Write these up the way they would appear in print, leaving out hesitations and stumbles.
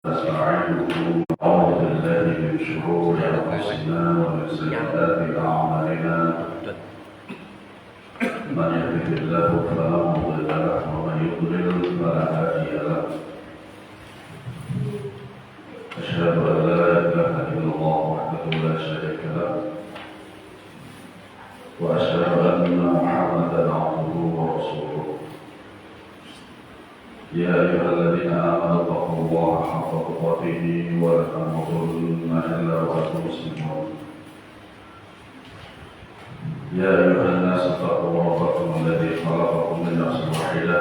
نستعينه ونعوذ بالله من شرور انفسنا ومن سيئات اعمالنا من يهده الله فلا مضل له ومن يضلل فلا هادي له اشهد ان لا اله الا الله وحده لا شريك له واشهد ان محمدا عبده ورسوله يا أيها الذين آمنوا اتقوا الله حق تقاته ولا تموتن إلا وأنتم مسلمون يا أيها الناس اتقوا ربكم الذي خلقكم من نفس واحدة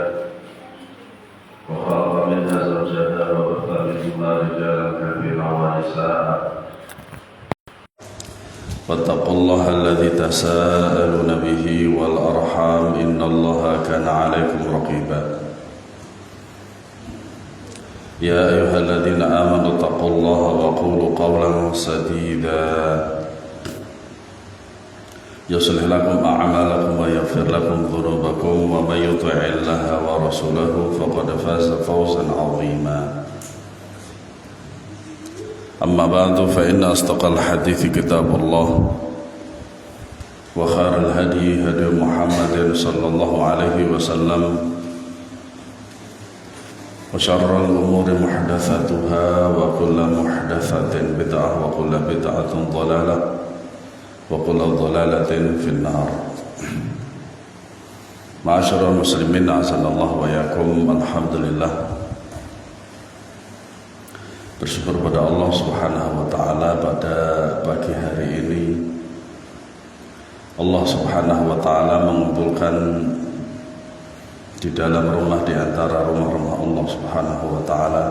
وخلق منها زوجها وبث منهما رجالا كثيرا ونساء واتقوا الله الذي تساءلون به والأرحام إن الله كان عليكم رقيبا يا أيها الذين آمنوا اتقوا الله وقولوا قولا سديدا يصلح لكم أعمالكم ويغفر لكم ذنوبكم ومن يطع الله ورسوله فقد فاز فوزا عظيما أما بعد فإن أصدق الحديث كتاب الله وخير الهدي هدي محمد صلى الله عليه وسلم وشر الأمور محدثاتها وكل محدثة بدعة وكل بدعة ضلالة وكل ضلالة في النار. Ma'asyiral muslimin azanallahu wa yakum. Alhamdulillah, bersyukur pada Allah Subhanahu wa taala pada pagi hari ini Allah Subhanahu wa taala mengumpulkan di dalam rumah di antara rumah-rumah Allah Subhanahu wa taala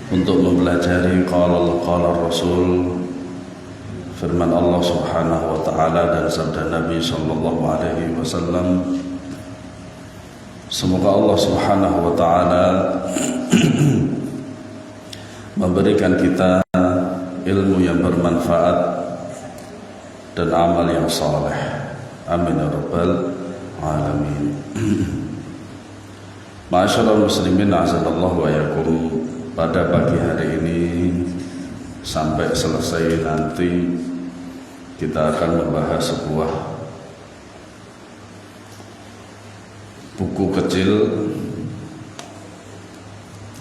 untuk mempelajari qala Rasul, firman Allah Subhanahu wa taala dan sabda Nabi sallallahu alaihi wasallam. Semoga Allah Subhanahu wa taala memberikan kita ilmu yang bermanfaat dan amal yang saleh. Amin ya rabbal alamin. Ma'asyiral muslimin azanallahu wa yakum. Pada pagi hari ini sampai selesai nanti kita akan membahas sebuah buku kecil.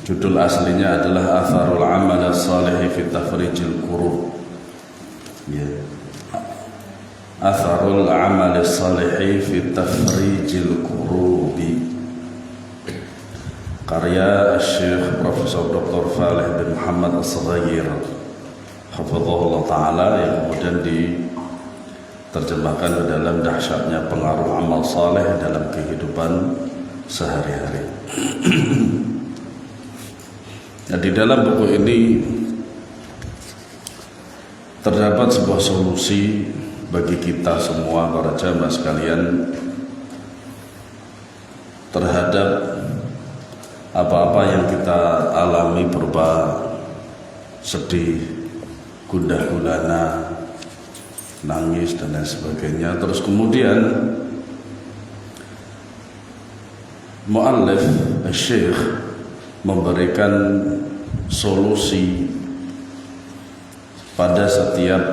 Judul aslinya adalah Atharul Amal As-Salih fi Tafrijil Kurub. Ya. Atharul Amal As-Salih fi Tafrijil Kurubi, karya Syekh Profesor Dr. Falih bin Muhammad As-Saghir hafizahullah ta'ala, yang kemudian diterjemahkan ke dalam dahsyatnya pengaruh amal saleh dalam kehidupan sehari-hari. Nah, di dalam buku ini terdapat sebuah solusi bagi kita semua para jamaah sekalian terhadap apa-apa yang kita alami berupa sedih, gundah gulana, nangis dan lain sebagainya. Terus kemudian muallif Syekh memberikan solusi pada setiap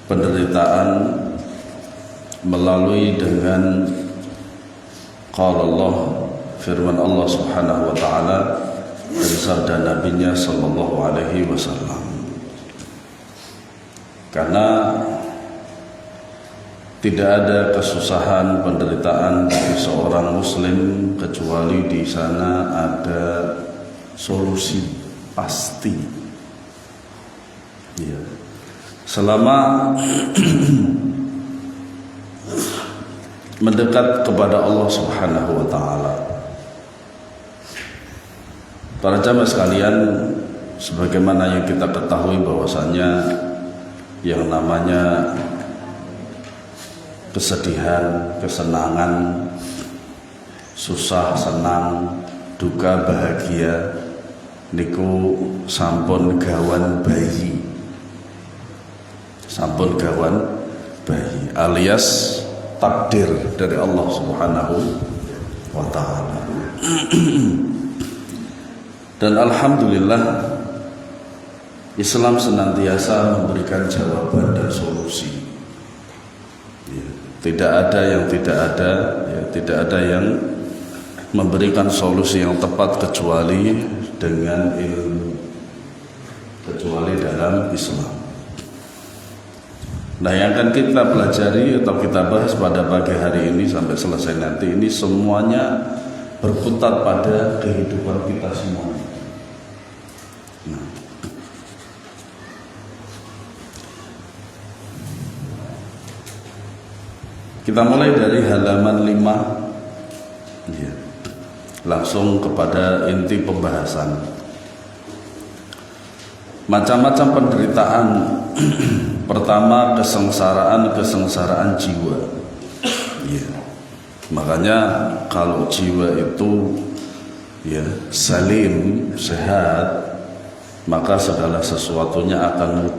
penderitaan melalui dengan qala Allah, firman Allah Subhanahu wa taala dan sabda nabinya sallallahu alaihi wasallam. Karena tidak ada kesusahan, penderitaan bagi seorang muslim kecuali di sana ada solusi pasti. Ya. Selama mendekat kepada Allah Subhanahu wa taala. Para jamaah sekalian, sebagaimana yang kita ketahui bahwasanya yang namanya kesedihan, kesenangan, susah, senang, duka, bahagia niku sampun gawan bayi. Sampun gawan bayi alias takdir dari Allah Subhanahu wa ta'ala. Dan alhamdulillah Islam senantiasa memberikan jawaban dan solusi. Tidak ada yang tidak ada, tidak ada yang memberikan solusi yang tepat kecuali dengan ilmu, kecuali dalam Islam. Nah, yang akan kita pelajari atau kita bahas pada pagi hari ini sampai selesai nanti ini semuanya berputar pada kehidupan kita semua. Nah, kita mulai dari halaman 5 ya. Langsung kepada inti pembahasan. Macam-macam penderitaan. Pertama, kesengsaraan jiwa ya. Makanya kalau jiwa itu ya salim, sehat, maka segala sesuatunya akan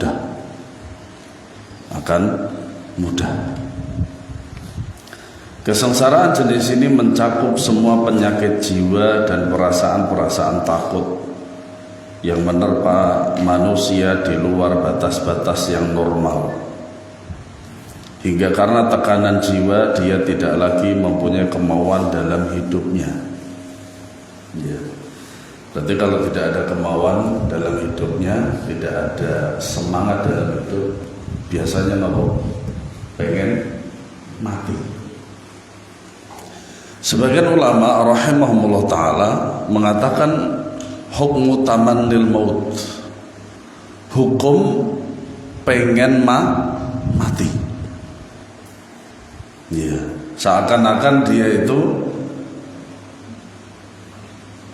mudah. Kesengsaraan jenis ini mencakup semua penyakit jiwa dan perasaan-perasaan takut yang menerpa manusia di luar batas-batas yang normal, hingga karena tekanan jiwa dia tidak lagi mempunyai kemauan dalam hidupnya ya. Berarti kalau tidak ada kemauan dalam hidupnya, tidak ada semangat dalam hidup, biasanya pengen mati. Sebagian ulama rahimahumullah ta'ala mengatakan hukmu tamannil maut, hukum pengen mati ya. Seakan-akan dia itu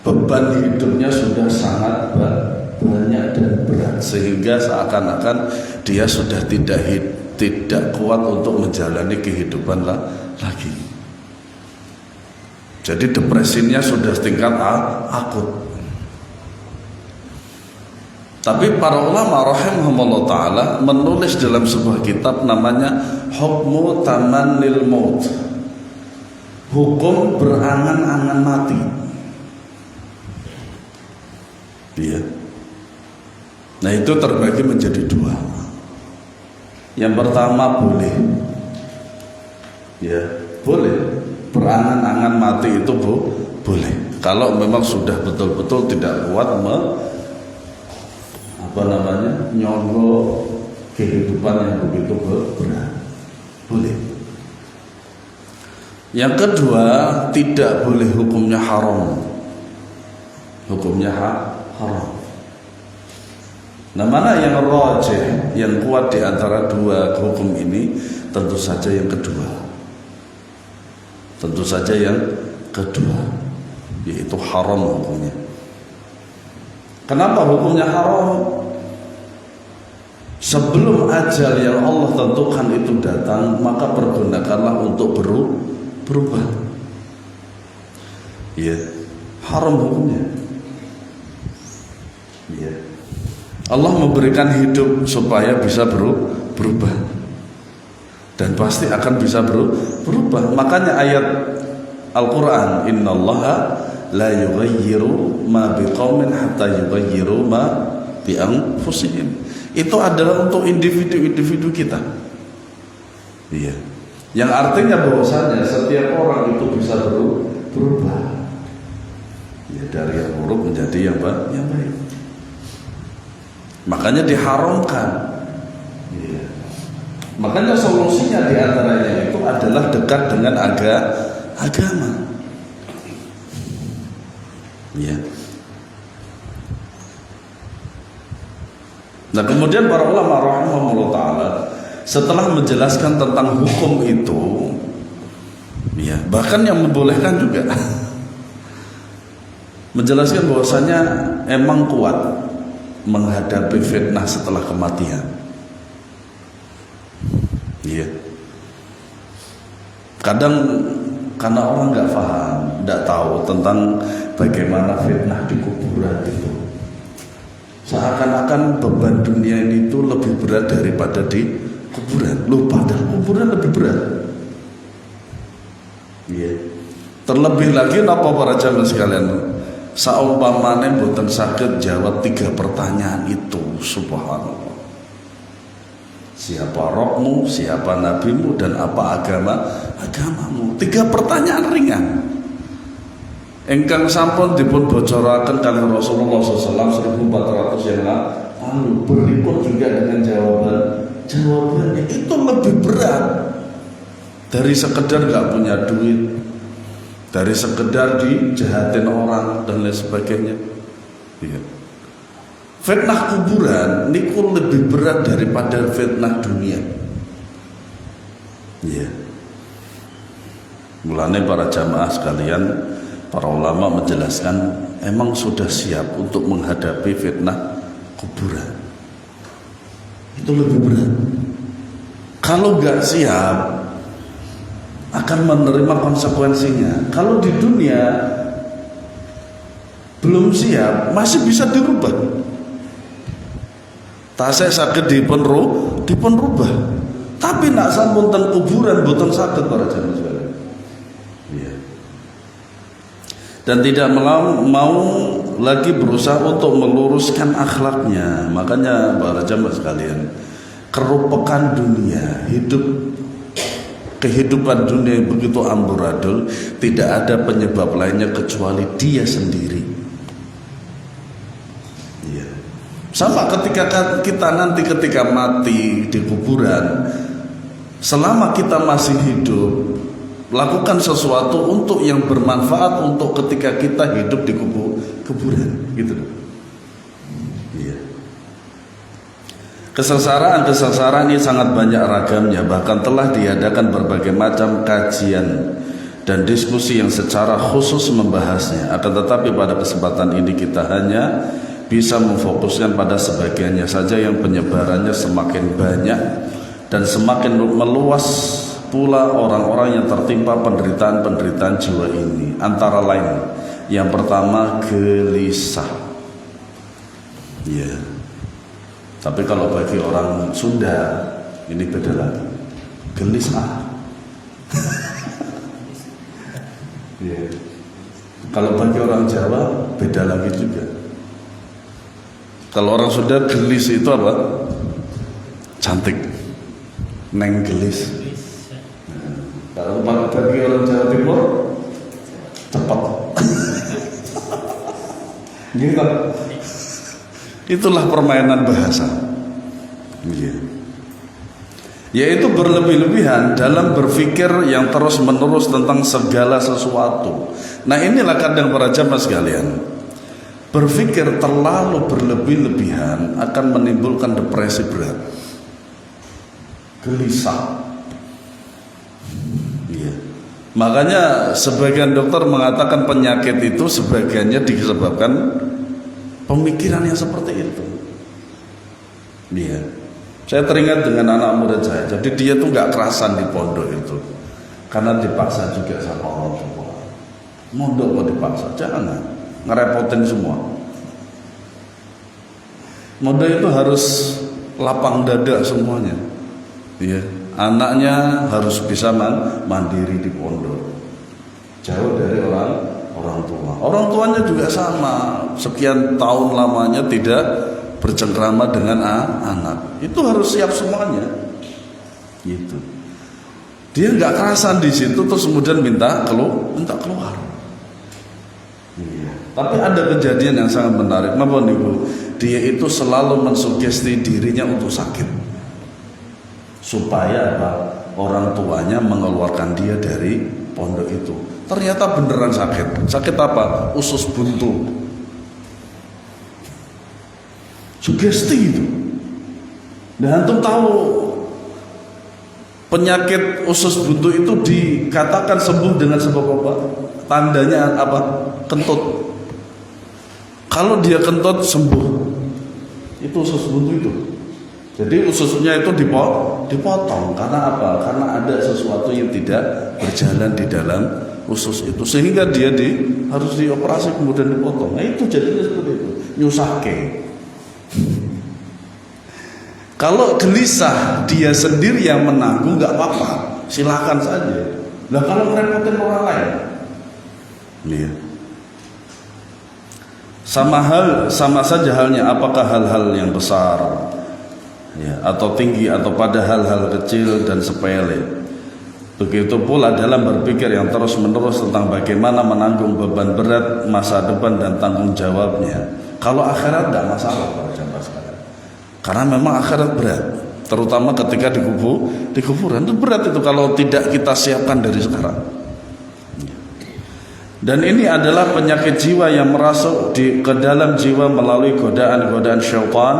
beban hidupnya sudah sangat banyak dan berat, sehingga seakan-akan dia sudah tidak kuat untuk menjalani kehidupan lagi. Jadi depresinya sudah tingkat akut. Tapi para ulama rahimahumullah ta'ala menulis dalam sebuah kitab namanya Hukmu Tamannil Maut, hukum berangan-angan mati ya. Nah, itu terbagi menjadi dua. Yang pertama boleh ya, boleh berangan-angan mati itu boleh kalau memang sudah betul-betul tidak kuat nyogok kehidupan yang begitu berat, boleh. Yang kedua, tidak boleh, hukumnya haram. Haram. Nah, mana yang rajih, yang kuat di antara dua hukum ini? Tentu saja yang kedua. Yaitu haram hukumnya. Kenapa hukumnya haram? Sebelum ajal yang Allah tentukan itu datang, maka pergunakanlah untuk berubah. Ya, haram hukumnya. Ya. Allah memberikan hidup supaya bisa berubah. Dan pasti akan bisa berubah. Makanya ayat Al-Quran, innallaha la yughayyiru ma biqaumin hatta yughayyiru ma bi anfusihim. Itu adalah untuk individu-individu kita. Iya. Yang artinya bahwasanya setiap orang itu bisa berubah. Ya, dari yang buruk menjadi yang baik. Makanya diharamkan. Iya. Makanya solusinya diantaranya itu adalah dekat dengan agama. Iya. Nah, kemudian para ulama rahimahullah ta'ala setelah menjelaskan tentang hukum itu ya, bahkan yang membolehkan juga menjelaskan bahwasanya emang kuat menghadapi fitnah setelah kematian. Iya. Kadang karena orang nggak paham, nggak tahu tentang bagaimana fitnah di kuburan itu, seakan-akan beban dunia ini itu lebih berat daripada di kuburan. Loh, padahal kuburan lebih berat. Iya. Terlebih lagi napa para jamaah sekalian, saumpamane mboten saged jawab 3 pertanyaan itu, subhanallah. Siapa rohmu, siapa nabimu, dan apa agamamu? 3 pertanyaan ringan. Engkang sampun dipun bocoraken kali Rasulullah SAW 1400 yang lalu, berikut juga dengan jawabannya itu lebih berat dari sekedar gak punya duit, dari sekedar dijahatin orang dan lain sebagainya. Iya. Fitnah kuburan niku lebih berat daripada fitnah dunia. Iya. Mulane para jamaah sekalian, para ulama menjelaskan emang sudah siap untuk menghadapi fitnah kuburan. Itu lebih berat. Kalau nggak siap akan menerima konsekuensinya. Kalau di dunia belum siap, masih bisa dirubah. Tasik saged dipun rubah. Tapi nak sampun ten kuburan boten saged para jamaah sekalian. Iya. Dan tidak mau lagi berusaha untuk meluruskan akhlaknya. Makanya para jamaah sekalian, kerupekan dunia, kehidupan dunia yang begitu amburadul, tidak ada penyebab lainnya kecuali dia sendiri. Iya. Sama ketika kita nanti ketika mati di kuburan, selama kita masih hidup, lakukan sesuatu untuk yang bermanfaat untuk ketika kita hidup di kuburan, gitu. Iya. Kesengsaraan ini sangat banyak ragamnya, bahkan telah diadakan berbagai macam kajian dan diskusi yang secara khusus membahasnya. Akan tetapi pada kesempatan ini kita hanya bisa memfokuskan pada sebagiannya saja yang penyebarannya semakin banyak dan semakin meluas pula orang-orang yang tertimpa penderitaan-penderitaan jiwa ini. Antara lain, yang pertama gelisah. Ya. Tapi kalau bagi orang Sunda ini beda lagi. Gelisah. Ya. Kalau bagi orang Jawa beda lagi juga. Kalau orang Sunda gelis itu apa? Cantik. Neng gelis. Kalau bagi orang Jawa Timur cepat. Gitu. Itulah permainan bahasa. Yaitu berlebih-lebihan dalam berpikir yang terus-menerus tentang segala sesuatu. Nah, inilah kadang para jamaah sekalian, berpikir terlalu berlebih-lebihan akan menimbulkan depresi berat, gelisah. Iya. Makanya sebagian dokter mengatakan penyakit itu sebagiannya disebabkan pemikiran yang seperti itu. Iya. Saya teringat dengan anak murid saya. Jadi dia tuh nggak kerasan di pondok itu, karena dipaksa juga sama orang tua. Mondok mau dipaksa, jangan, ngerepotin semua. Mondok itu harus lapang dada semuanya. Iya. Anaknya harus bisa mandiri di pondok, jauh dari orang tua. Orang tuanya juga sama, sekian tahun lamanya tidak bercengkrama dengan anak. Itu harus siap semuanya. Gitu. Dia nggak kerasan di situ terus kemudian minta keluar. Iya. Tapi ada kejadian yang sangat menarik. Napa niku? Dia itu selalu mensugesti dirinya untuk sakit, supaya apa? Orang tuanya mengeluarkan dia dari pondok itu. Ternyata beneran sakit. Sakit apa? Usus buntu. Sugesti itu. Dan antum tahu penyakit usus buntu itu dikatakan sembuh dengan sebab apa? Tandanya apa? Kentut. Kalau dia kentut sembuh. Itu usus buntu itu. Jadi ususnya itu dipotong. Karena apa? Karena ada sesuatu yang tidak berjalan di dalam usus itu, sehingga dia harus dioperasi kemudian dipotong. Nah itu jadinya seperti itu, nyusahke. Kalau gelisah dia sendiri yang menanggung nggak apa-apa, silakan saja. Nah kalau merepotin orang lain, Iya. Sama saja halnya apakah hal-hal yang besar ya, atau tinggi atau pada hal-hal kecil dan sepele. Begitu pula dalam berpikir yang terus-menerus tentang bagaimana menanggung beban berat masa depan dan tanggung jawabnya. Kalau akhirat tidak masalah para jamaah sekalian. Karena memang akhirat berat, terutama ketika di kuburan itu berat itu kalau tidak kita siapkan dari sekarang. Dan ini adalah penyakit jiwa yang merasuk ke dalam jiwa melalui godaan-godaan syaitan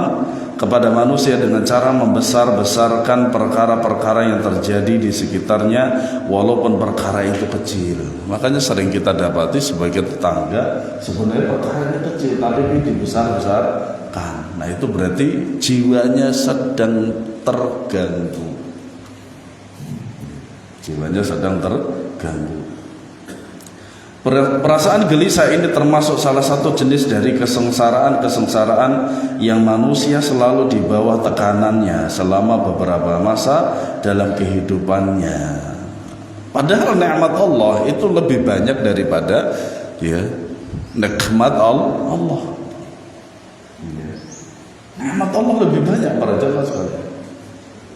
kepada manusia dengan cara membesar-besarkan perkara-perkara yang terjadi di sekitarnya walaupun perkara itu kecil. Makanya sering kita dapati sebagai tetangga sebenarnya perkara itu kecil tapi ini dibesar-besarkan. Nah itu berarti jiwanya sedang terganggu. Jiwanya sedang terganggu. Perasaan gelisah ini termasuk salah satu jenis dari kesengsaraan yang manusia selalu di bawah tekanannya selama beberapa masa dalam kehidupannya. Padahal nikmat Allah itu lebih banyak daripada ya nikmat Allah. Ya. Nikmat Allah lebih banyak para jemaah sekalian.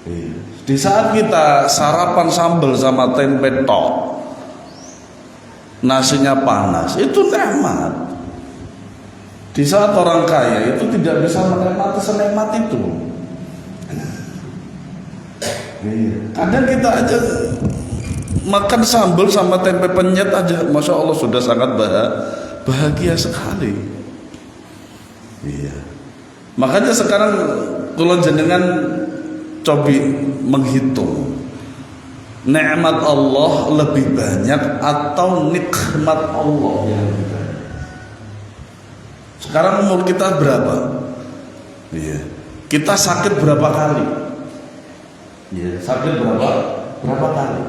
Ya. Di saat kita sarapan sambal sama tempe tok, nasinya panas, itu nikmat. Di saat orang kaya itu tidak bisa menikmati senikmat itu. Kadang kita aja makan sambal sama tempe penyet aja, masya Allah sudah sangat bahagia sekali. Iya. Makanya sekarang kula jenengan cobi menghitung nikmat Allah lebih banyak atau nikmat Allah yang lebih banyak. Sekarang umur kita berapa? Iya. Kita sakit berapa kali? Iya, sakit berapa kali?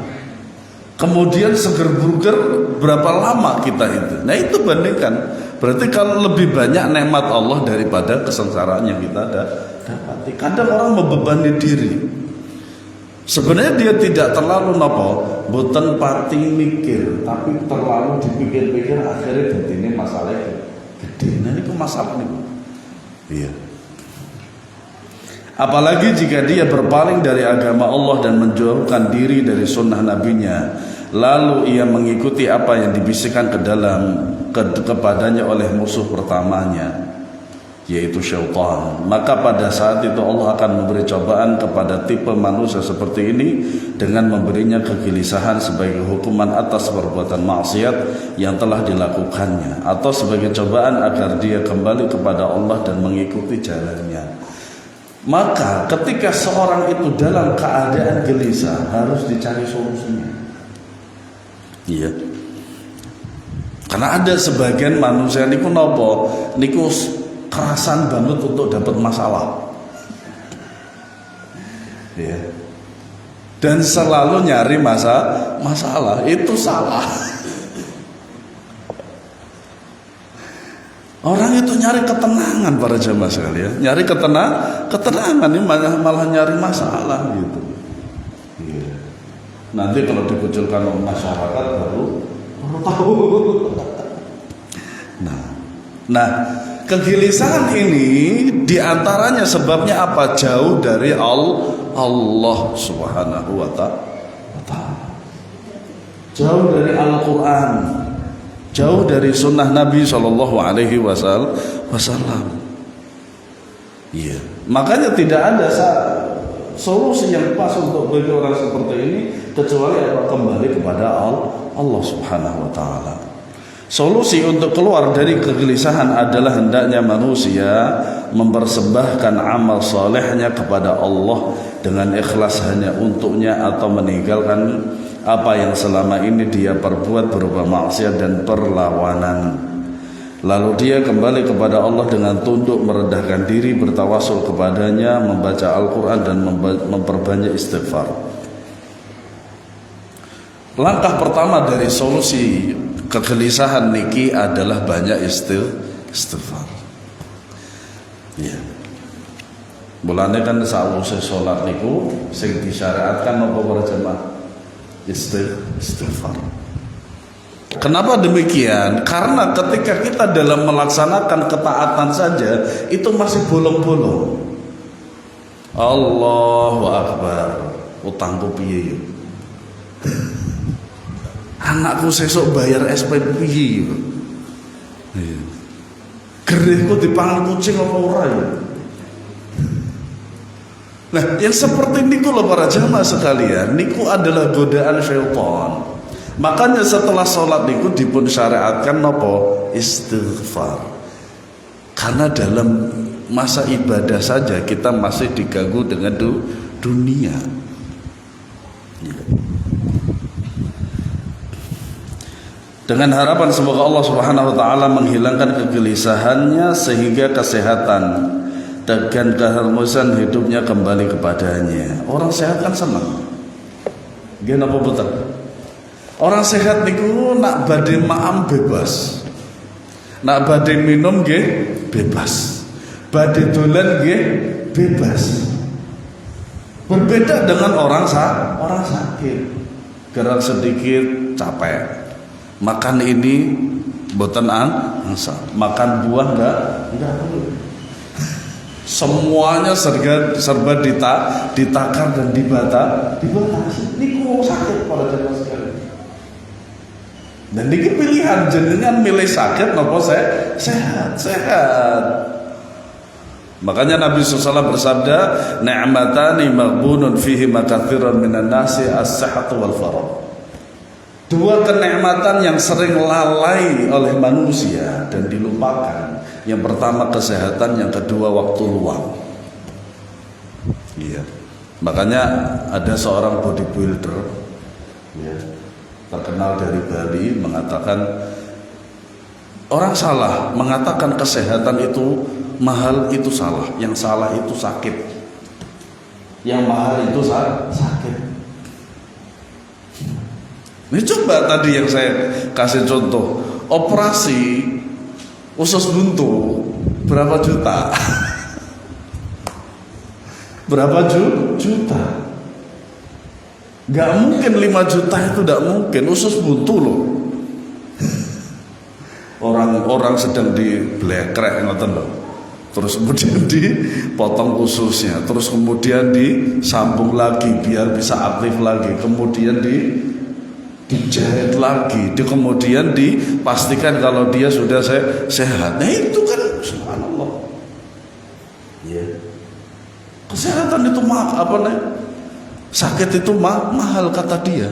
Kemudian seger-buger berapa lama kita itu? Nah itu bandingkan. Berarti kalau lebih banyak nikmat Allah daripada kesengsaraan yang kita dapati. Kadang orang membebani diri. Sebenarnya dia tidak terlalu boten pati mikir, tapi terlalu dipikir-pikir akhirnya ini masalah gede. Nah ini masalah nih. Iya. Apalagi jika dia berpaling dari agama Allah dan menjauhkan diri dari sunnah nabinya, lalu ia mengikuti apa yang dibisikkan kepadanya oleh musuh pertamanya, yaitu syaitan. Maka pada saat itu Allah akan memberi cobaan kepada tipe manusia seperti ini dengan memberinya kegelisahan sebagai hukuman atas perbuatan maksiat yang telah dilakukannya, atau sebagai cobaan agar dia kembali kepada Allah dan mengikuti jalannya. Maka ketika seorang itu dalam keadaan gelisah harus dicari solusinya. Iya. Karena ada sebagian manusia niku niku kerasan banget untuk dapat masalah, ya. Dan selalu nyari masalah itu salah. Orang itu nyari ketenangan para jamaah sekalian, nyari ketenangan ini malah nyari masalah gitu. Ya. Nanti kalau dikucilkan oleh masyarakat baru tahu. Nah. Kegelisahan ini diantaranya sebabnya apa? Jauh dari Allah Subhanahu wa ta'ala, jauh dari Al-Quran, jauh dari sunnah Nabi Shallallahu Alaihi Wasallam. Iya. Makanya tidak ada solusi yang pas untuk bagi orang seperti ini kecuali kembali kepada Allah Subhanahu wa ta'ala. Solusi untuk keluar dari kegelisahan adalah hendaknya manusia mempersembahkan amal solehnya kepada Allah dengan ikhlas hanya untuknya, atau meninggalkan apa yang selama ini dia perbuat berupa maksiat dan perlawanan. Lalu dia kembali kepada Allah dengan tunduk merendahkan diri, bertawasul kepadanya, membaca Al-Quran dan memperbanyak istighfar. Langkah pertama dari solusi kegelisahan niki adalah banyak istighfar. Ya. Mulane kan sawise salat niku sing disyariatkan napa para jemaah? Istighfar. Kenapa demikian? Karena ketika kita dalam melaksanakan ketaatan saja itu masih bolong-bolong. Allahu Akbar. Utangku piye yo? Anakku sesuk bayar SP piye yo? Gerihku dipangan kucing apa ora ya? Nah, yang seperti niku loh para jamaah sekalian, niku adalah godaan syaitan. Makanya setelah sholat niku dipun syariatkan nopo istighfar. Karena dalam masa ibadah saja kita masih diganggu dengan dunia. Dengan harapan semoga Allah Subhanahu wa taala menghilangkan kegelisahannya sehingga kesehatan dan keharmonisan hidupnya kembali kepadanya. Orang sehat kan senang. Nggih napa betul? Orang sehat niku nak badhe maam bebas. Nak badhe minum nggih bebas. Badhe dolan nggih bebas. Berbeda dengan orang sakit. Gerak sedikit capek. Makan ini boten angsa. Makan buah enggak perlu. Semuanya serba ditakar dan dibatasi. Niku sakit pada jamaah sekalian. Dan niki pilihan jenengan milih sakit napa sehat. Makanya Nabi SAW bersabda, "Ni'matani maghbunun fihi makatsiran minan nasi as-sihhatu wal faragh." Dua kenikmatan yang sering lalai oleh manusia dan dilupakan. Yang pertama kesehatan, yang kedua waktu luang. Iya. Makanya ada seorang bodybuilder ya, terkenal dari Bali mengatakan orang salah mengatakan kesehatan itu mahal, itu salah. Yang salah itu sakit. Yang mahal itu sakit. Ini coba tadi yang saya kasih contoh, operasi usus buntu berapa juta? Berapa juta? Gak mungkin 5 juta itu, gak mungkin. Usus buntu loh. Orang sedang diblekrek ngoten loh. Terus kemudian dipotong ususnya, terus kemudian disambung lagi biar bisa aktif lagi, kemudian dijahit lagi, kemudian dipastikan kalau dia sudah sehat. Nah itu kan subhanallah. Ya. Kesehatan itu sakit itu mahal kata dia.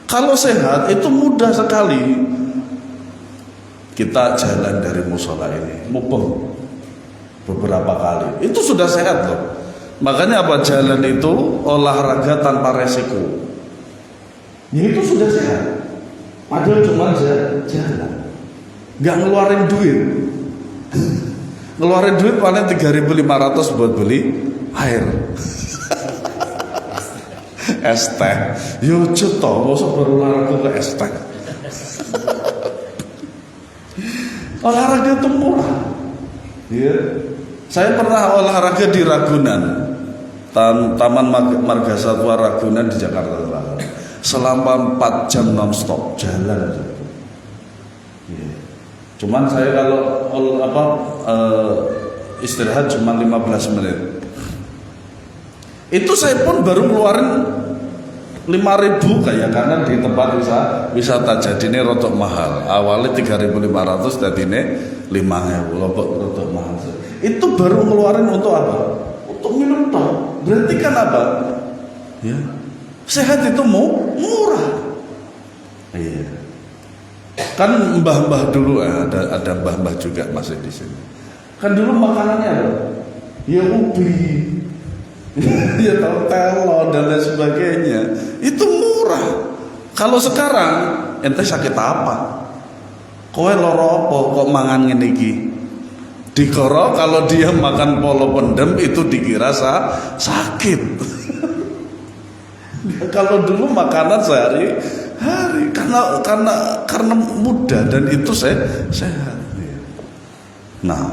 Kalau sehat itu mudah sekali. Kita jalan dari musola ini, mubeng beberapa kali, itu sudah sehat loh. Makanya apa, jalan itu olahraga tanpa resiko. Ya itu sudah sehat. Padahal cuma jalan, nggak ngeluarin duit. Ngeluarin duit paling 3.500 buat beli air. Es teh. Yo cetok, mosok baru olahraga ke es teh. Olahraga itu murah. Ya. Saya pernah olahraga di Ragunan, Taman Marga Satwa Ragunan di Jakarta Selatan. Selama 4 jam non-stop jalan. Ya. Cuman saya kalau istirahat cuma 15 menit. Itu saya pun baru ngeluarin 5.000 kayak, karena di tempat wisata jadine rotok mahal. Awalnya 3.500 dadine 5.000, rotok mahal. Itu baru ngeluarin untuk apa? Untuk minum toh. Berarti kan apa? Ya. Sehat itu murah. Iya. Kan mbah-mbah dulu ada mbah-mbah juga masih di sini. Kan dulu makanannya apa? Ya ubi. Ya telo dan lain sebagainya. Itu murah. Kalau sekarang ente sakit apa? Kowe loro apa kok mangan ngene iki? Dikira kalau dia makan polo pendem itu dikira sakit. Kalau dulu makanan sehari-hari karena mudah dan itu sehat. Nah,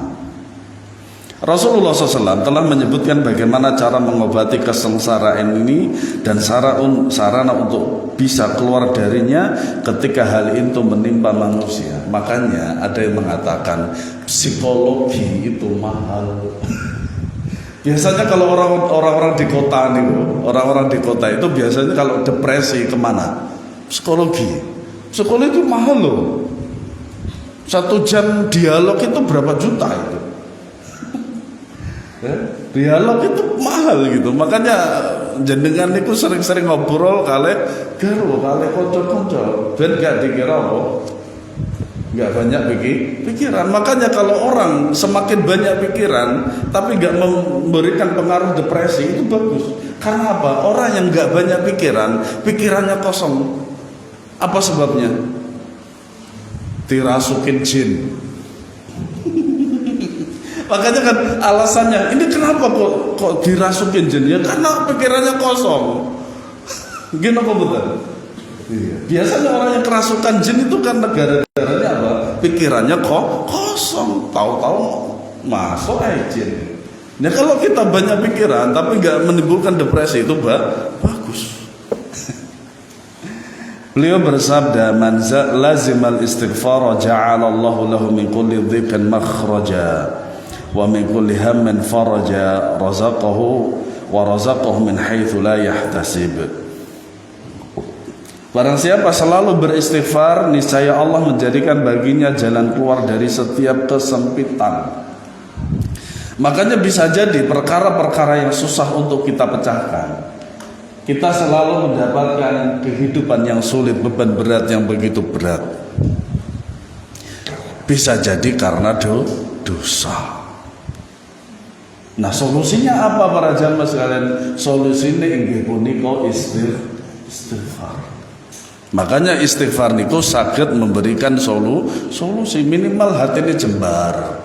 Rasulullah SAW telah menyebutkan bagaimana cara mengobati kesengsaraan ini dan sarana untuk bisa keluar darinya ketika hal itu menimpa manusia. Makanya ada yang mengatakan psikologi itu mahal. Biasanya kalau orang-orang di kota nih, orang-orang di kota itu biasanya kalau depresi kemana? Psikologi. Psikologi itu mahal loh. 1 jam dialog itu berapa juta itu? Dialog itu mahal gitu. Makanya jenengan niku sering-sering ngobrol kali kanca-kanca ben gak dikira apa gak banyak pikiran. Makanya kalau orang semakin banyak pikiran tapi gak memberikan pengaruh depresi, itu bagus. Karena apa? Orang yang gak banyak pikiran, pikirannya kosong. Apa sebabnya? Dirasukin jin. Makanya kan alasannya, ini kenapa kok dirasukin jin? Ya karena pikirannya kosong. Gini apa betul? Biasanya orang yang kerasukan jin itu kan negara-negaranya apa? Pikirannya kosong. Tahu-tahu masuk aja jin. Nah kalau kita banyak pikiran tapi nggak menimbulkan depresi, itu bagus. Beliau bersabda, man lazimal istighfar ja'ala Allahu lahu min kulli dhiqin makhraja wa min kulli hammin faraja wa razaqahu min haitsu la yahtasib. Barang siapa selalu beristighfar, niscaya Allah menjadikan baginya jalan keluar dari setiap kesempitan. Makanya bisa jadi perkara-perkara yang susah untuk kita pecahkan, kita selalu mendapatkan kehidupan yang sulit, beban berat yang begitu berat. Bisa jadi karena dosa. Nah solusinya apa para jamaah sekalian? Solusinya inggih punika istighfar. Makanya istighfar niku saged memberikan solusi, minimal hati ini jembar,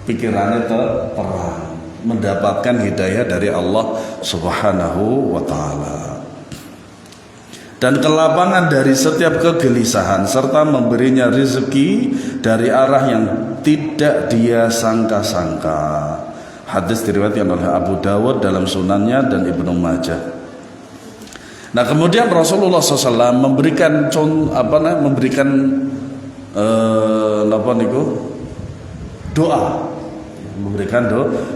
pikirannya terang, mendapatkan hidayah dari Allah Subhanahu wa taala. Dan kelapangan dari setiap kegelisahan serta memberinya rezeki dari arah yang tidak dia sangka-sangka. Hadis diriwayatkan oleh Abu Dawud dalam sunannya dan Ibnu Majah. Nah kemudian Rasulullah SAW memberikan doa,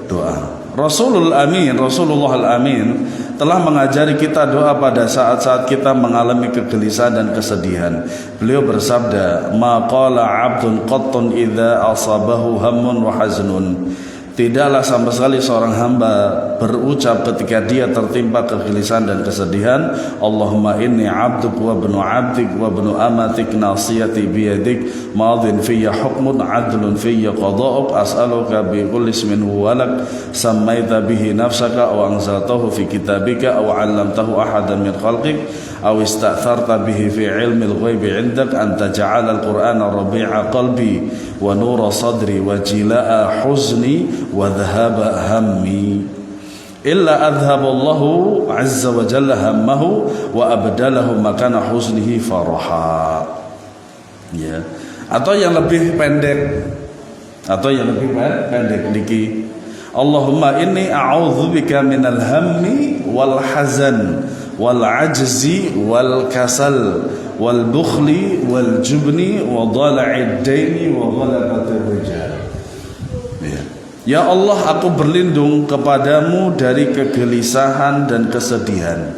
doa. Rasulullah Al-Amin telah mengajari kita doa pada saat-saat kita mengalami kegelisahan dan kesedihan. Beliau bersabda, ma qala 'abdun qattun idza asabahu hammun wa haznun. Tidaklah sama sekali seorang hamba berucap ketika dia tertimpa kegelisahan dan kesedihan, Allahumma inni abduk wa ibnu abdik wa ibnu amatik nasiyati biyadik madhin fiyya hukmun adlun fiyya qada'uk as'aluka bi kulli ismin huwa lak sammaita bihi nafsaka aw anzaltahu fi kitabika aw 'allamtahu ahadan min khalqik aw ista'tharta bihi fi 'ilmil ghaibi 'indak an taj'ala al-Qur'ana rabi'a qalbi wa nura sadri wa jilaa huzni wa dhahaba hammi illa adhaballahu azza wa jalla hammahu wa abdalahu makana huznihi faraha. Ya. Atau yang lebih pendek niki, Allahumma inni a'udzubika minal hammi wal hazan wal ajzi wal kasal wal bukhli wal jubni wa dhala'id daini wa ghalabatir rijal. Ya Allah, aku berlindung kepadamu dari kegelisahan dan kesedihan,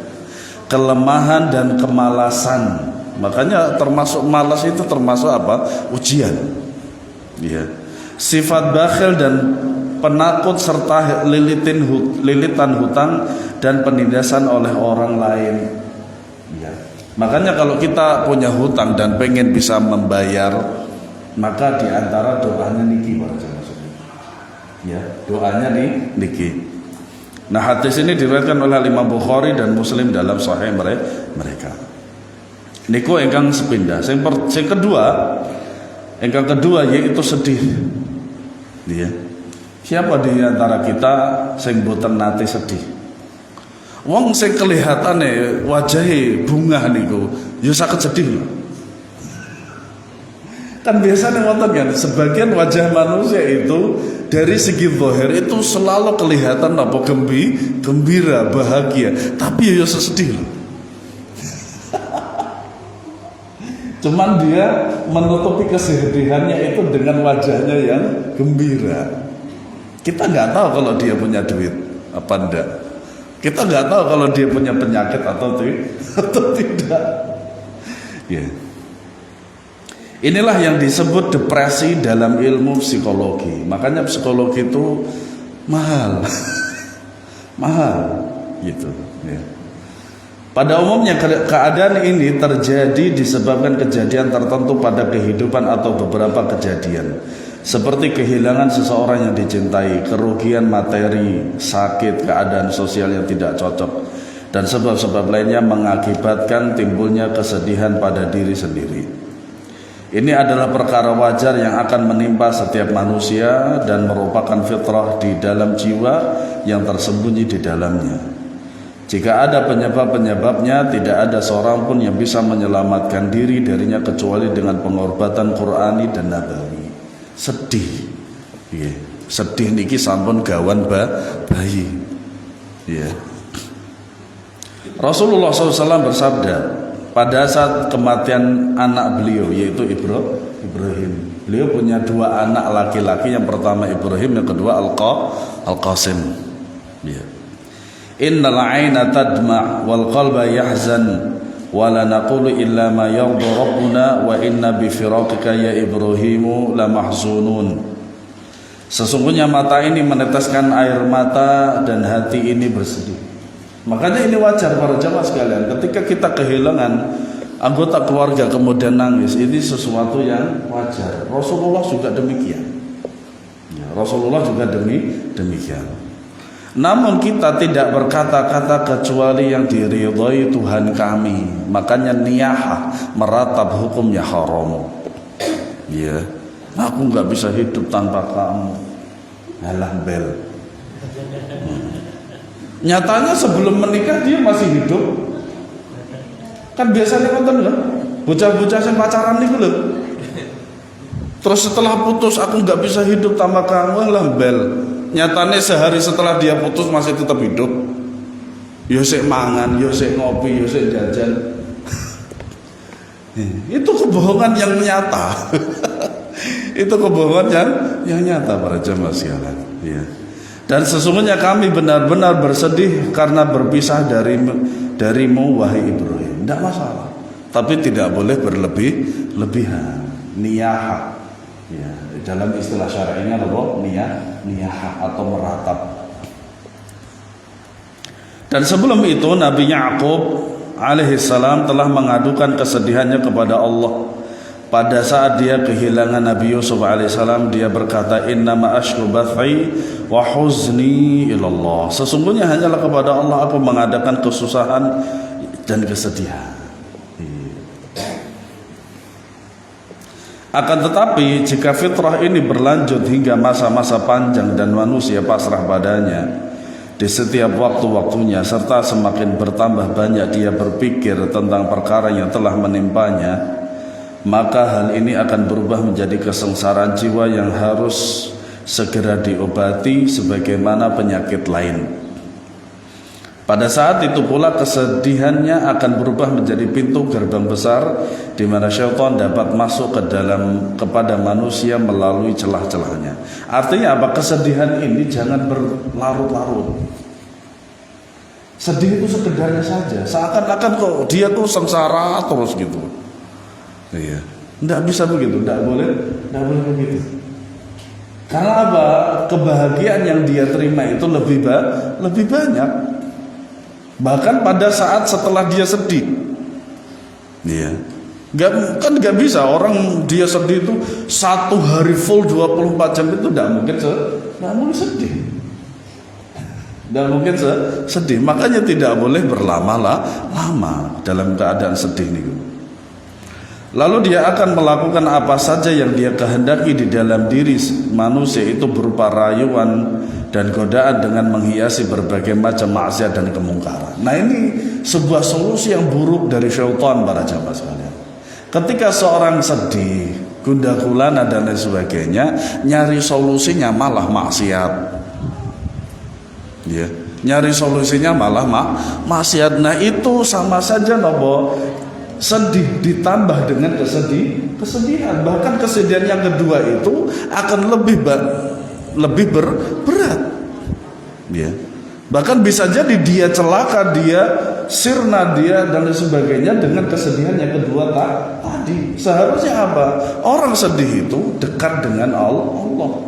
kelemahan dan kemalasan. Makanya termasuk malas itu termasuk apa? Ujian. Ya. Sifat bakhil dan penakut serta lilitan hutang dan penindasan oleh orang lain. Ya. Makanya kalau kita punya hutang dan pengen bisa membayar, maka diantara doanya niki para jemaah. Ya, doanya niki. Nah, hadis ini diriwayatkan oleh Imam Bukhari dan Muslim dalam sahih mereka. Niku ingkang sepindah. Sing kedua yaitu sedih. Ya. Siapa di antara kita sing boten nate sedih? Wong sing kelihatane wajahe bungah niku ya saged sedih. Kan biasanya ngoten kan, sebagian wajah manusia itu dari segi zahir itu selalu kelihatan apa gembira, bahagia, tapi ya sedih loh. Cuman dia menutupi kesedihannya itu dengan wajahnya yang gembira. Kita nggak tahu kalau dia punya duit apa enggak. Kita nggak tahu kalau dia punya penyakit atau tidak. Ya. Inilah yang disebut depresi dalam ilmu psikologi. Makanya psikologi itu mahal, mahal, gitu. Ya. Pada umumnya keadaan ini terjadi disebabkan kejadian tertentu pada kehidupan atau beberapa kejadian, seperti kehilangan seseorang yang dicintai, kerugian materi, sakit, keadaan sosial yang tidak cocok, dan sebab-sebab lainnya mengakibatkan timbulnya kesedihan pada diri sendiri. Ini adalah perkara wajar yang akan menimpa setiap manusia dan merupakan fitrah di dalam jiwa yang tersembunyi di dalamnya. Jika ada penyebab-penyebabnya, tidak ada seorang pun yang bisa menyelamatkan diri darinya kecuali dengan pengorbanan Qur'ani dan Nabawi. Sedih, yeah. Sedih niki sampun gawan bayi. Yeah. Rasulullah SAW bersabda pada saat kematian anak beliau yaitu Ibrahim. Beliau punya dua anak laki-laki, yang pertama Ibrahim, yang kedua Al-Qasim. Ya. Innal 'aina tadma' wal qalba yahzan wa la naqulu illa ma yarda rabbuna wa inna bi firaqika ya Ibrahimu la mahzunun. Sesungguhnya mata ini meneteskan air mata dan hati ini bersedih. Makanya ini wajar para jamaah sekalian, ketika kita kehilangan anggota keluarga kemudian nangis, ini sesuatu yang wajar. Rasulullah juga demikian. Ya, Rasulullah juga demikian. Namun kita tidak berkata-kata kecuali yang diridhai Tuhan kami. Makanya niyahah, meratap hukumnya haram. Ya, aku nggak bisa hidup tanpa kamu. Alah bel. Nyatanya sebelum menikah dia masih hidup. Kan biasanya nonton kan, bocah-bocah yang pacaran nih lho. Terus setelah putus, aku nggak bisa hidup tanpa kamu, lah bel. Nyatanya sehari setelah dia putus masih tetap hidup. Yo sik mangan, yo sik ngopi, yo sik jajan. Itu kebohongan yang nyata. Itu kebohongan yang nyata para jemaah sekalian. Ya. Dan sesungguhnya kami benar-benar bersedih karena berpisah darimu wahai Ibrahim. Tidak masalah, tapi tidak boleh berlebihan. Niyahah, ya, dalam istilah syar'inya apa? Niyahah atau meratap. Dan sebelum itu Nabi Ya'qub alaihissalam telah mengadukan kesedihannya kepada Allah. Pada saat dia kehilangan Nabi Yusuf alaihissalam, dia berkata, innama ashku bathi wa huzni ilallah. Sesungguhnya hanyalah kepada Allah aku mengadakan kesusahan dan kesedihan. Akan tetapi jika fitrah ini berlanjut hingga masa-masa panjang dan manusia pasrah padanya di setiap waktu-waktunya, serta semakin bertambah banyak dia berpikir tentang perkara yang telah menimpanya, maka hal ini akan berubah menjadi kesengsaraan jiwa yang harus segera diobati sebagaimana penyakit lain. Pada saat itu pula kesedihannya akan berubah menjadi pintu gerbang besar di mana syaitan dapat masuk kepada manusia melalui celah-celahnya. Artinya apa? Kesedihan ini jangan berlarut-larut. Sedih itu sekedarnya saja, seakan-akan kok dia tuh sengsara terus gitu. Iya, tidak bisa begitu, tidak boleh begitu. Karena apa? Kebahagiaan yang dia terima itu lebih banyak. Bahkan pada saat setelah dia sedih. Iya. Nggak bisa orang dia sedih itu satu hari full 24 jam itu tidak mungkin sedih. Tidak mungkin sedih. Makanya tidak boleh berlama-lama dalam keadaan sedih nih. Lalu dia akan melakukan apa saja yang dia kehendaki di dalam diri manusia itu berupa rayuan dan godaan dengan menghiasi berbagai macam maksiat dan kemungkaran. Nah, ini sebuah solusi yang buruk dari syaitan para jamaah sekalian. Ketika seorang sedih, gundah gulana dan lain sebagainya, nyari solusinya malah maksiat. Ya, nyari solusinya malah maksiat. Nah, itu sama saja nopo sedih ditambah dengan kesedihan. Bahkan kesedihan yang kedua itu akan lebih berat. Ya. Bahkan bisa jadi dia celaka, dia sirna, dia dan lain sebagainya dengan kesedihan yang kedua tadi. Seharusnya apa? Orang sedih itu dekat dengan Allah,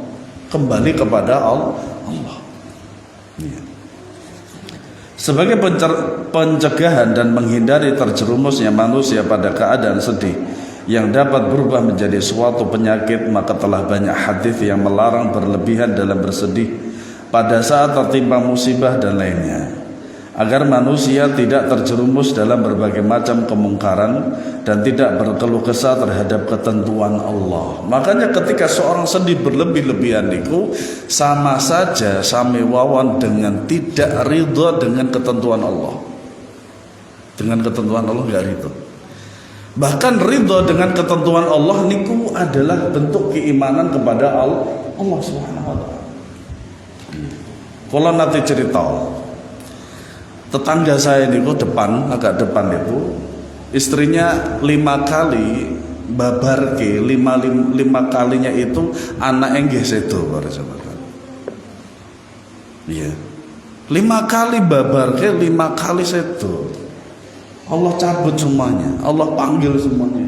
kembali kepada Allah. Ya. Sebagai pencegahan dan menghindari terjerumusnya manusia pada keadaan sedih yang dapat berubah menjadi suatu penyakit, maka telah banyak hadis yang melarang berlebihan dalam bersedih pada saat tertimpa musibah dan lainnya, agar manusia tidak terjerumus dalam berbagai macam kemungkaran dan tidak berkeluh kesah terhadap ketentuan Allah. Makanya ketika seorang sedih berlebih-lebihan itu sama saja sami wawan dengan tidak ridha dengan ketentuan Allah. Dengan ketentuan Allah enggak ridha. Bahkan ridha dengan ketentuan Allah niku adalah bentuk keimanan kepada Allah Subhanahu wa taala. Kalau nanti cerita tetangga saya niku agak depan itu istrinya 5 kali babarke, 5 kalinya itu anak enggih sedo para sahabat. Iya. 5 kali babarke, 5 kali sedo. Allah cabut semuanya, Allah panggil semuanya.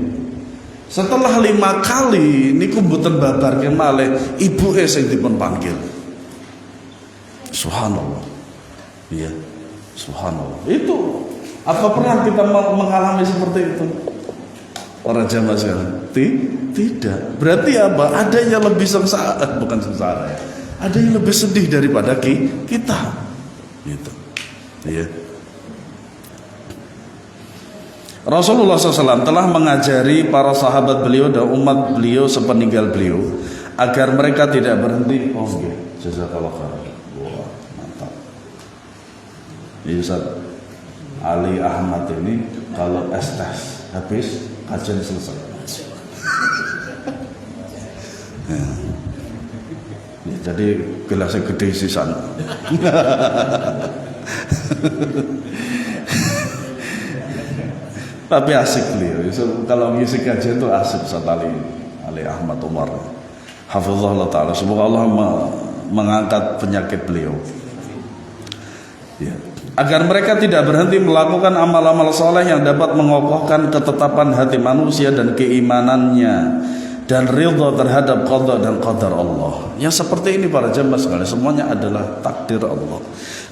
Setelah 5 kali niku mboten babarke malih, ibuke sing dipun panggil. Subhanallah. Iya. Subhanallah. Itu apa pernah kita mengalami seperti itu? Para jamaah sekalian, tidak. Berarti apa? Ada yang lebih sengsara, bukan sengsara ya. Ada yang lebih sedih daripada kita. Gitu. Iya. Rasulullah SAW telah mengajari para sahabat beliau dan umat beliau sepeninggal beliau agar mereka tidak berhenti. Oh, jazakallahu khairan. Ustaz Ali Ahmad ini kalau tes habis kajian selesai. Ya, jadi gelasnya gede sisan. Tapi asik beliau. Kalau ngisi kajian itu asik Ustaz Ali Ahmad Umar. Hafizahullah taala. Semoga Allah mengangkat penyakit beliau. Ya. Agar mereka tidak berhenti melakukan amal-amal soleh yang dapat mengokohkan ketetapan hati manusia dan keimanannya dan ridha terhadap qada dan qadar Allah. Yang seperti ini para jamaah sekalian, semuanya adalah takdir Allah.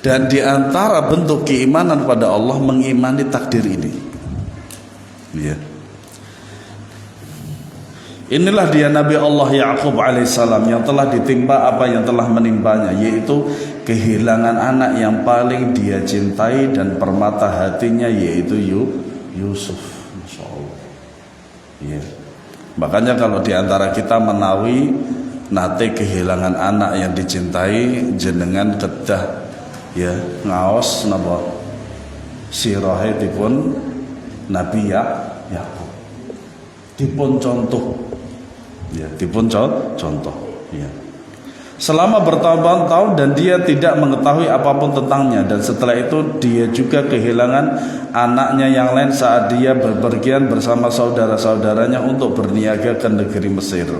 Dan di antara bentuk keimanan pada Allah mengimani takdir ini. Ya. Inilah dia Nabi Allah Ya'qub alaihissalam yang telah ditimpa apa yang telah menimpanya, yaitu kehilangan anak yang paling dia cintai dan permata hatinya, yaitu Yusuf. Masya Allah. Ya. Makanya kalau diantara kita menawi nate kehilangan anak yang dicintai, jenengan kedah ya ngaos napa sirahe dipun Nabi Ya'qub dipun contoh. Ya, dipun contoh. Ya. Selama bertahun-tahun dan dia tidak mengetahui apapun tentangnya, dan setelah itu dia juga kehilangan anaknya yang lain saat dia berpergian bersama saudara-saudaranya untuk berniaga ke negeri Mesir.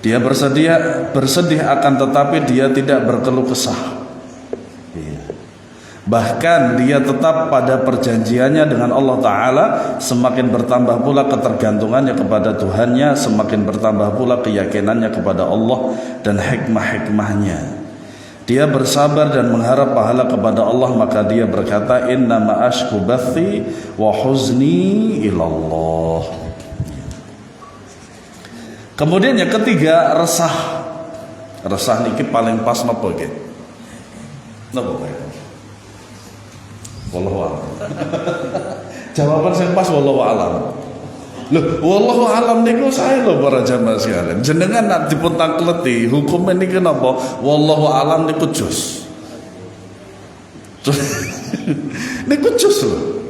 Dia bersedih akan tetapi dia tidak berkeluh kesah. Bahkan dia tetap pada perjanjiannya dengan Allah Ta'ala. Semakin bertambah pula ketergantungannya kepada Tuhannya, semakin bertambah pula keyakinannya kepada Allah dan hikmah-hikmahnya. Dia bersabar dan mengharap pahala kepada Allah. Maka dia berkata, innama ashku bathi wa huzni ilallah. Kemudian yang ketiga, resah. Resah niki paling pas napa nggih? Napa nggih? Wallahu a'lam. Jawaban sing pas wallahu a'lam. Loh, wallahu a'lam niku sae lho para jamaah sekalian. Jenengan nak dipun takleti hukum niki napa? Wallahu a'lam niku jus. Niku jus lho.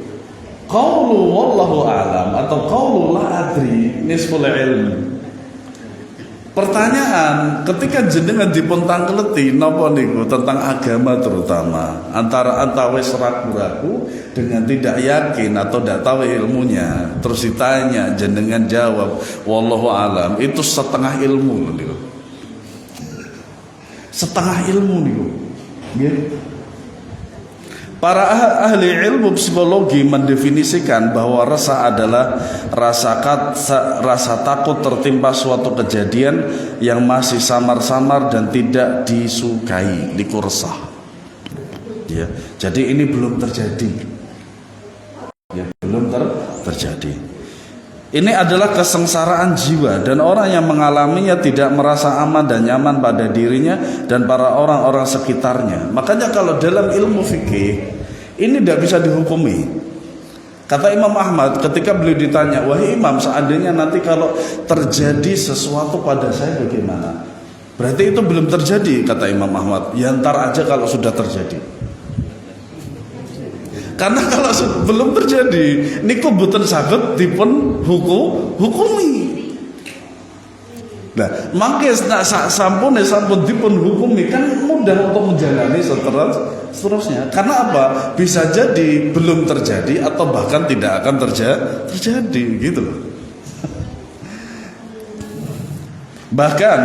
qaulu wallahu a'lam atau qaulu la adri nisful ilm. Pertanyaan ketika jenengan dipun tangkleti napa niku tentang agama terutama antara antawis ragu-ragu dengan tidak yakin atau tidak tahu ilmunya, terus ditanya jenengan jawab wallahu alam, itu setengah ilmu niku. Setengah ilmu niku. Nggih. Para ahli ilmu psikologi mendefinisikan bahwa rasa adalah rasa takut tertimpa suatu kejadian yang masih samar-samar dan tidak disukai, niku resah. Ya, jadi ini belum terjadi. Ya, belum terjadi. Ini adalah kesengsaraan jiwa dan orang yang mengalaminya tidak merasa aman dan nyaman pada dirinya dan para orang-orang sekitarnya. Makanya kalau dalam ilmu fikih ini tidak bisa dihukumi. Kata Imam Ahmad ketika beliau ditanya, wahai Imam, seandainya nanti kalau terjadi sesuatu pada saya bagaimana? Berarti itu belum terjadi, kata Imam Ahmad. Ya ntar aja kalau sudah terjadi. Karena kalau belum terjadi niku boten saged dipun hukumi. Nah, mangke sampun dipun hukumi kan mudah untuk menjalani seterusnya. Karena apa? Bisa jadi belum terjadi atau bahkan tidak akan terjadi gitu loh. Bahkan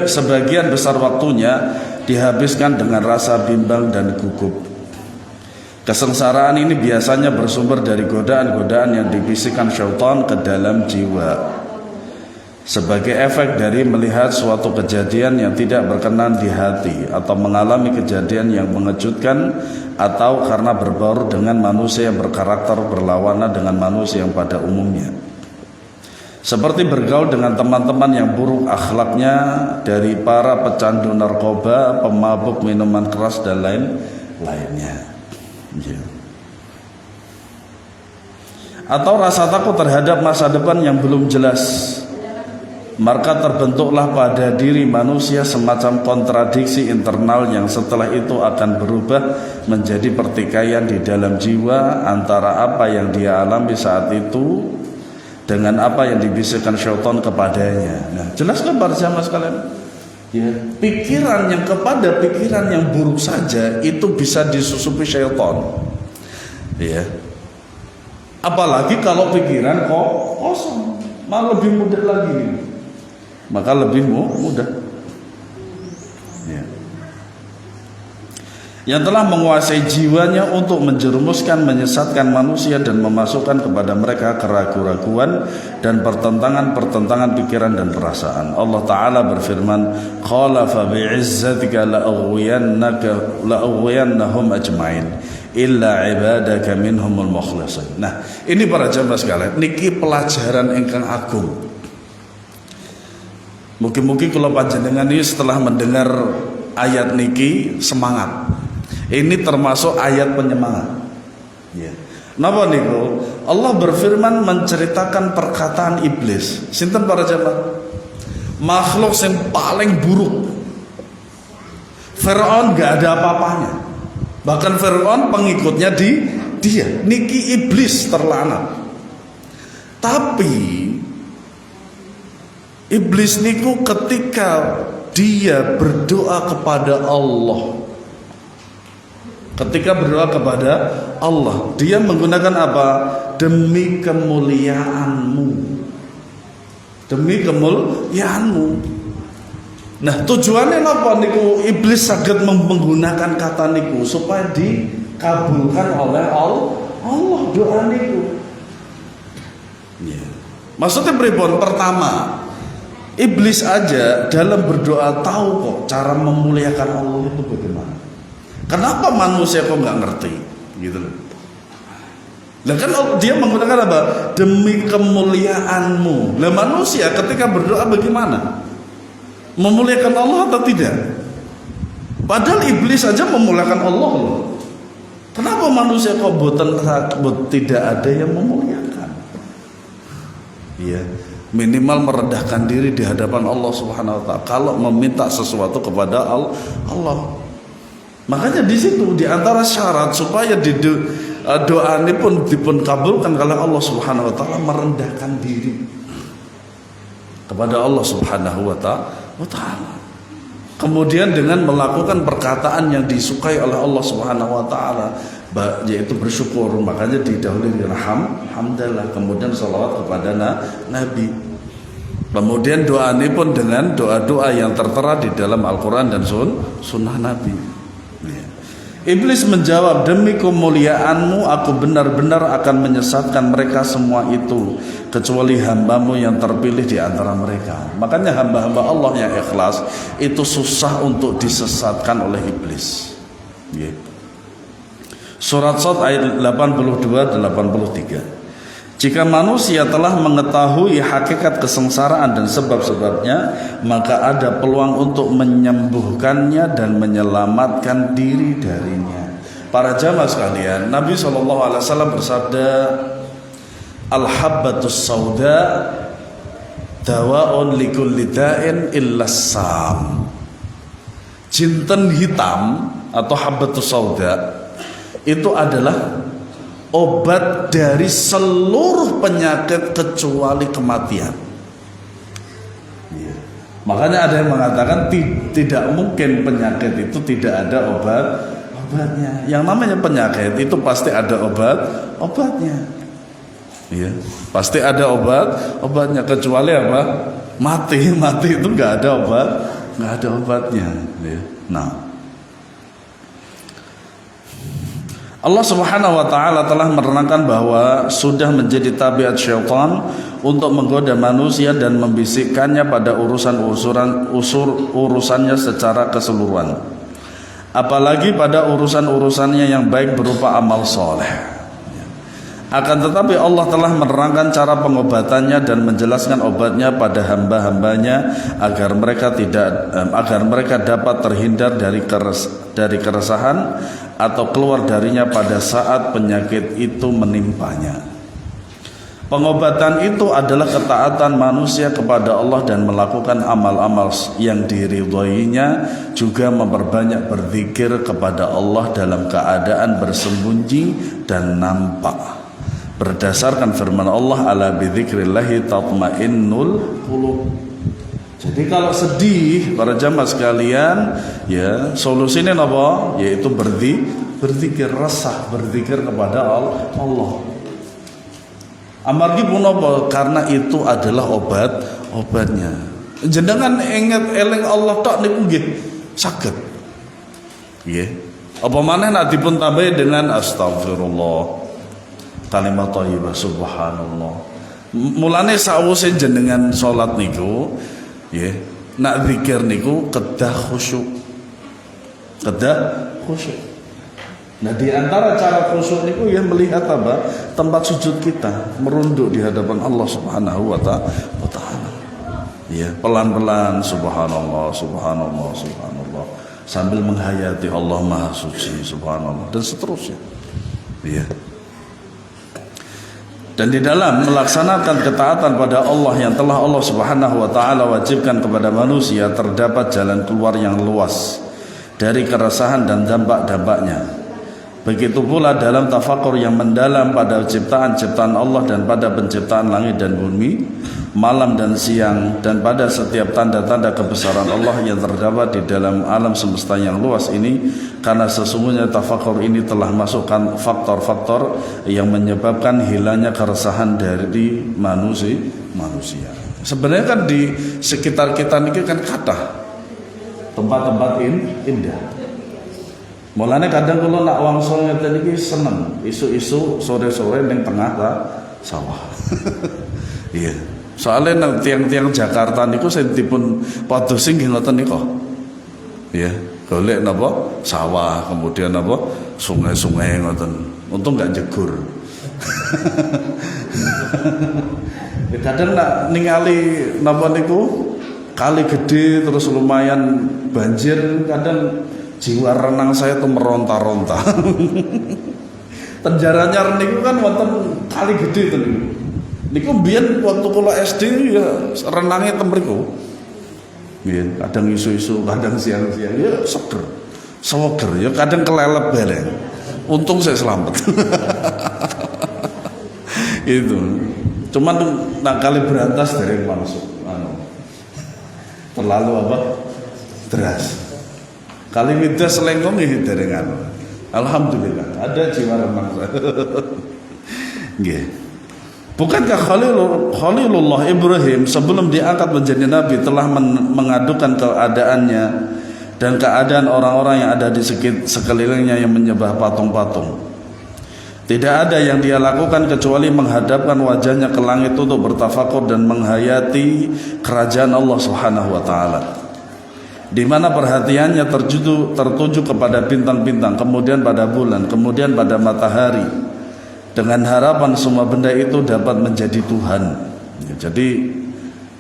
sebagian besar waktunya dihabiskan dengan rasa bimbang dan gugup. Kesengsaraan ini biasanya bersumber dari godaan-godaan yang dibisikkan syaitan ke dalam jiwa sebagai efek dari melihat suatu kejadian yang tidak berkenan di hati atau mengalami kejadian yang mengejutkan atau karena berbaur dengan manusia yang berkarakter berlawanan dengan manusia yang pada umumnya, seperti bergaul dengan teman-teman yang buruk akhlaknya dari para pecandu narkoba, pemabuk minuman keras dan lainnya. Ya. Atau rasa takut terhadap masa depan yang belum jelas, maka terbentuklah pada diri manusia semacam kontradiksi internal yang setelah itu akan berubah menjadi pertikaian di dalam jiwa antara apa yang dia alami saat itu dengan apa yang dibisikkan syaitan kepadanya. Nah, jelaskan para jamaah sekalian. Ya, pikiran yang buruk saja itu bisa disusupi syaitan. Ya. Apalagi kalau pikiran kosong, malah lebih mudah lagi. Maka lebih mudah. Ya. Yang telah menguasai jiwanya untuk menjerumuskan, menyesatkan manusia dan memasukkan kepada mereka keraguan-raguan dan pertentangan pikiran dan perasaan. Allah Ta'ala berfirman, qala fa bi'izzatika la'ughwiyannahum ajma'in illa ibadaka minhumul mukhlasin. Nah, ini para jamaah sekalian, niki pelajaran ingkang agung. Mungkin kalau panjenengan ini setelah mendengar ayat niki semangat. Ini termasuk ayat penyemangat. Ya. Napa niku? Allah berfirman menceritakan perkataan iblis. Sinten para jamaah? Makhluk yang paling buruk. Firaun gak ada apa-apanya. Bahkan Firaun pengikutnya dia. Niki iblis terlaknat. Tapi iblis niku ketika dia berdoa kepada Allah, dia menggunakan apa? Demi kemuliaanmu. Nah, tujuannya apa niku? Iblis saged menggunakan kata niku supaya dikabulkan oleh Allah doa niku. Ya. Maksudnya pripun? Pertama, iblis aja dalam berdoa tahu kok cara memuliakan Allah itu bagaimana. Kenapa manusia kok nggak ngerti, gitu loh? Lah kan dia menggunakan apa? Demi kemuliaanmu. Lah manusia ketika berdoa bagaimana? Memuliakan Allah atau tidak? Padahal iblis saja memuliakan Allah loh. Kenapa manusia kok tidak ada yang memuliakan? Iya. Minimal merendahkan diri di hadapan Allah Subhanahu wa taala kalau meminta sesuatu kepada Allah. Makanya di situ di antara syarat supaya doa ini pun dipun kabulkan oleh Allah Subhanahu wa taala, merendahkan diri kepada Allah Subhanahu wa taala. Kemudian dengan melakukan perkataan yang disukai oleh Allah Subhanahu wa taala, yaitu bersyukur. Makanya didahului dengan hamdalah, kemudian sholawat kepada Nabi. Kemudian doa ini pun dengan doa-doa yang tertera di dalam Al-Quran dan sunnah Nabi. Iblis menjawab, demi kemuliaanmu aku benar-benar akan menyesatkan mereka semua itu, kecuali hambamu yang terpilih di antara mereka. Makanya hamba-hamba Allah yang ikhlas itu susah untuk disesatkan oleh iblis. Surat Shad ayat 82-83. Jika manusia telah mengetahui hakikat kesengsaraan dan sebab-sebabnya, maka ada peluang untuk menyembuhkannya dan menyelamatkan diri darinya. Para jamaah sekalian, Nabi SAW bersabda, Al-habbatus sauda dawa'un likulli da'in illa sam. Jinten hitam atau habbatus sauda itu adalah obat dari seluruh penyakit kecuali kematian. Makanya ada yang mengatakan tidak mungkin penyakit itu tidak ada obatnya. Yang namanya penyakit itu pasti ada obatnya. Pasti ada obatnya, kecuali apa? Mati itu nggak ada obatnya. Nah, Allah Subhanahu wa taala telah menerangkan bahwa sudah menjadi tabiat syaitan untuk menggoda manusia dan membisikkannya pada urusannya secara keseluruhan. Apalagi pada urusan-urusannya yang baik berupa amal soleh. Akan tetapi Allah telah menerangkan cara pengobatannya dan menjelaskan obatnya pada hamba-hambanya agar mereka dapat terhindar dari keresahan atau keluar darinya pada saat penyakit itu menimpanya. Pengobatan itu adalah ketaatan manusia kepada Allah dan melakukan amal-amal yang diridhoinya, juga memperbanyak berzikir kepada Allah dalam keadaan bersembunyi dan nampak. Berdasarkan firman Allah, ala bidzikrillahi tatmainnul qulub. Jadi kalau sedih, para jamaah sekalian, solusinya apa? Yaitu berzikir, resah, berzikir kepada Allah. Amargi pun apa? Karena itu adalah obatnya. Jenengan ingat eling Allah tok niku nggih saged. Nggih. Apa maneh nek dipun tambahi dengan astagfirullah. Kalimat thayyibah subhanallah. Mulane sawise jenengan salat niku nak zikir niku kedah khusyuk. Nah, di antara cara khusyuk niku melihat apa? Tempat sujud kita, merunduk di hadapan Allah Subhanahu wa taala. Pelan-pelan subhanallah sambil menghayati Allah Maha Suci subhanallah dan seterusnya. Dan di dalam melaksanakan ketaatan pada Allah yang telah Allah Subhanahu wa taala wajibkan kepada manusia, terdapat jalan keluar yang luas dari keresahan dan dampak-dampaknya. Begitu pula dalam tafakur yang mendalam pada ciptaan-ciptaan Allah dan pada penciptaan langit dan bumi, malam dan siang, dan pada setiap tanda-tanda kebesaran Allah yang terdapat di dalam alam semesta yang luas ini. Karena sesungguhnya tafakur ini telah masukkan faktor-faktor yang menyebabkan hilangnya keresahan dari manusia. Sebenarnya kan di sekitar kita ini kan kathah tempat-tempat indah. Mulane kadang kalau nak wangsul ngeten iki seneng isu-isu sore-sore ning tengah sawah. Iya. Soalnya nang tiang-tiang Jakarta niku sing dipun padosi nggih ngoten nika. Iya, golek napa? Sawah, kemudian napa? Sungai-sungai ngoten. Untung enggak jegur. Kadang nak ningali napa niku kali gede terus lumayan banjir, kadang jiwa renang saya tuh meronta-ronta. Tenjaranya niku kan wonten kali gede to niku. Niku mbiyen waktu kula SD renangnya teng mriku. Nggih, kadang isu-isu, kadang siang-siang seger. Seger kadang kelelep bareng. Untung saya selamat. Itu. Cuman nak kali berantas dari masuk. Terlalu apa? Deras. Kali midas selengkong ini dari alhamdulillah ada jiwa remang. Nggih. Bukankah Khalilullah Ibrahim sebelum diangkat menjadi nabi telah mengadukan keadaannya dan keadaan orang-orang yang ada di sekelilingnya yang menyembah patung-patung. Tidak ada yang dia lakukan kecuali menghadapkan wajahnya ke langit untuk bertafakur dan menghayati kerajaan Allah Subhanahu wa taala, di mana perhatiannya tertuju kepada bintang-bintang, kemudian pada bulan, kemudian pada matahari, dengan harapan semua benda itu dapat menjadi Tuhan. Jadi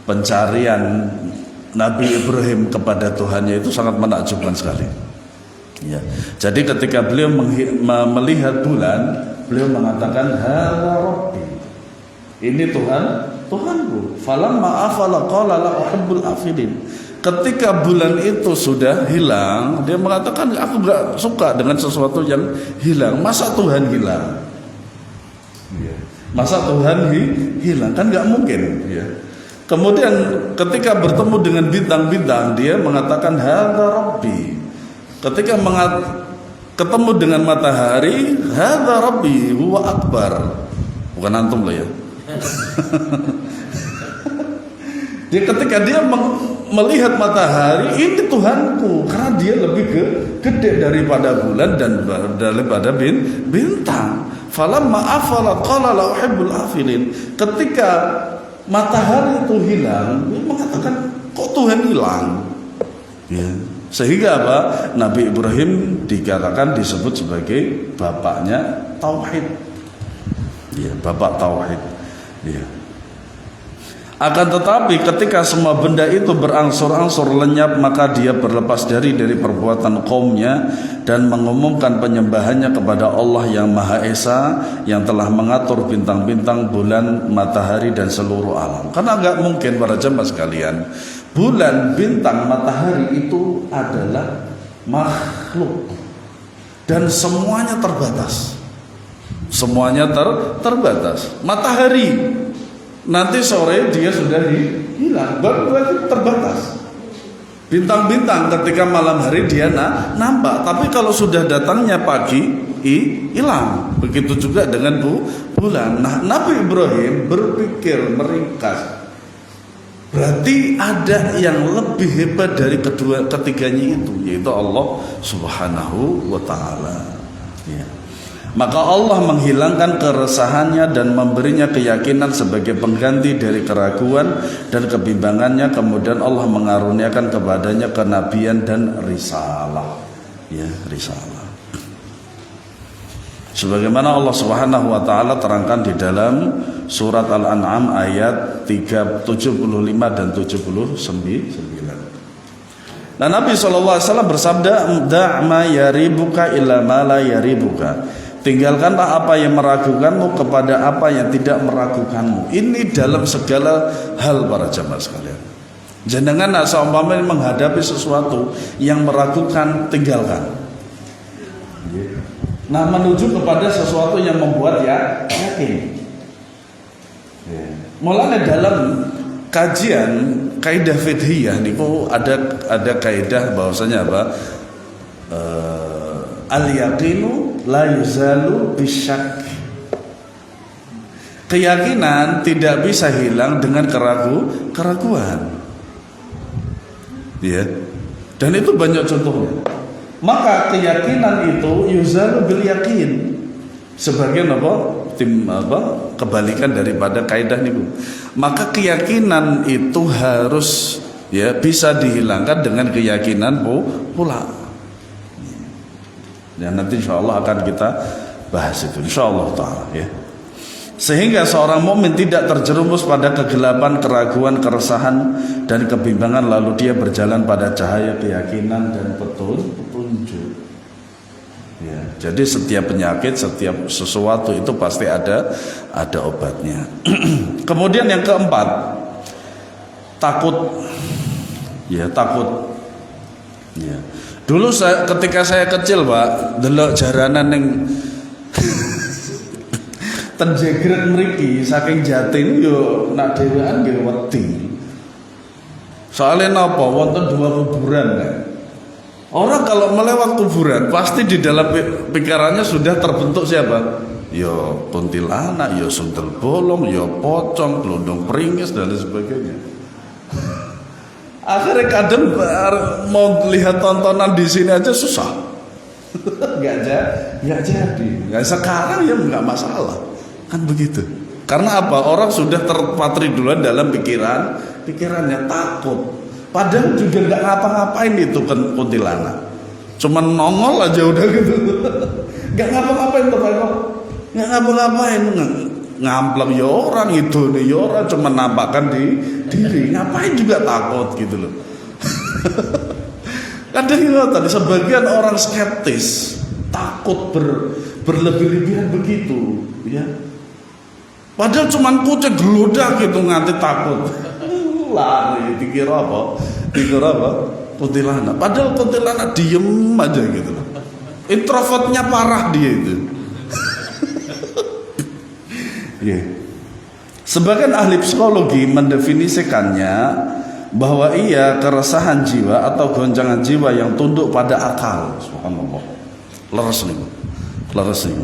pencarian Nabi Ibrahim kepada Tuhannya itu sangat menakjubkan sekali. Ya. Jadi ketika beliau melihat bulan, beliau mengatakan hadza rabbi. Ini Tuhanku. Falamma afala qala la uhibbul afilin. Ketika bulan itu sudah hilang, dia mengatakan aku enggak suka dengan sesuatu yang hilang. Masa Tuhan hilang? Masa Tuhan hilang? Kan nggak mungkin ya. Kemudian ketika bertemu dengan bintang-bintang, dia mengatakan hadza rabbi. Ketika ketemu dengan matahari, hadza rabbi huwa akbar. Bukan antum loh ya. Ketika dia melihat matahari, ini Tuhanku, karena dia lebih gede daripada bulan dan daripada bintang. Falamma afala qala la uhibbul afilin. Ketika matahari itu hilang, dia mengatakan kok Tuhan hilang? Ya. Sehingga apa? Nabi Ibrahim dikatakan disebut sebagai bapaknya tauhid. Ya, bapak tauhid. Ya. Akan tetapi ketika semua benda itu berangsur-angsur lenyap, maka dia berlepas dari perbuatan kaumnya dan mengumumkan penyembahannya kepada Allah yang Maha Esa, yang telah mengatur bintang-bintang, bulan, matahari dan seluruh alam. Karena enggak mungkin para jemaah sekalian, bulan, bintang, matahari itu adalah makhluk dan semuanya terbatas. Semuanya terbatas. Matahari nanti sore dia sudah hilang, berarti terbatas. Bintang-bintang ketika malam hari dia nampak, tapi kalau sudah datangnya pagi hilang. Begitu juga dengan bulan. Nah, Nabi Ibrahim berpikir meringkas, berarti ada yang lebih hebat dari ketiganya itu, yaitu Allah Subhanahu wa taala. Ya. Maka Allah menghilangkan keresahannya dan memberinya keyakinan sebagai pengganti dari keraguan dan kebimbangannya. Kemudian Allah mengaruniakan kepadanya kenabian dan risalah. Ya, risalah. Sebagaimana Allah Subhanahu wa taala terangkan di dalam surat Al-An'am ayat 75 dan 79. Nah, Nabi SAW bersabda, "Da'ma yaribuka illa ma la yaribuka." Tinggalkanlah apa yang meragukanmu kepada apa yang tidak meragukanmu. Ini dalam segala hal para jamaah sekalian. Jangan seumpamanya menghadapi sesuatu yang meragukan, tinggalkan. Nah, menuju kepada sesuatu yang membuat yakin. Mulanya dalam kajian kaidah fiqhiyah niku ada kaidah bahwasanya apa? Al-yaqinu la yuzalu bisyak. Keyakinan tidak bisa hilang dengan keraguan. Ya. Dan itu banyak contohnya. Maka keyakinan itu yuzalu bil yakin. Sebagian kebalikan daripada kaidah niku. Maka keyakinan itu harus bisa dihilangkan dengan keyakinan pula. Dan nanti insyaallah akan kita bahas itu insyaallah taala ya. Sehingga seorang mukmin tidak terjerumus pada kegelapan, keraguan, keresahan dan kebimbangan, lalu dia berjalan pada cahaya keyakinan dan petunjuk. Ya, jadi setiap penyakit, setiap sesuatu itu pasti ada obatnya. Kemudian yang keempat, takut. Ya, takut. Ya. Dulu ketika saya kecil, Pak, delok jaranan yang tenjegret mriki saking Jatin yo nak dhewean nggih wedi. Soalnya napa? Wonten 2 kuburan. Orang kalau melewat kuburan pasti di dalam pikirannya sudah terbentuk siapa? Yo kuntilanak, yo sundel bolong, yo pocong, gelondong pringis dan lain sebagainya. Akhirnya kadang mau lihat tontonan di sini aja susah. nggak jadi. Nggak sekarang ya nggak masalah, kan begitu. Karena apa? Orang sudah terpatri duluan dalam pikirannya takut. Padahal juga nggak ngapa-ngapain itu kan kuntilanak. Cuman nongol aja udah gitu. Nggak ngapa-ngapain tuh Pak. Nggak ngapa-ngapain. Ngamplem ya orang itu nih ya orang cuma nampakkan di diri, ngapain juga takut gitu loh. Kadang itu tadi sebagian orang skeptis takut berlebih-lebihan begitu ya, padahal cuma kucing geludak gitu nganti takut lari dikira apa kuntilanak, padahal kuntilanak diem aja gitu loh, introvertnya parah dia itu. Yeah. Sebagian ahli psikologi mendefinisikannya bahwa ia keresahan jiwa atau goncangan jiwa yang tunduk pada akal. Subhanallah. Leres nih.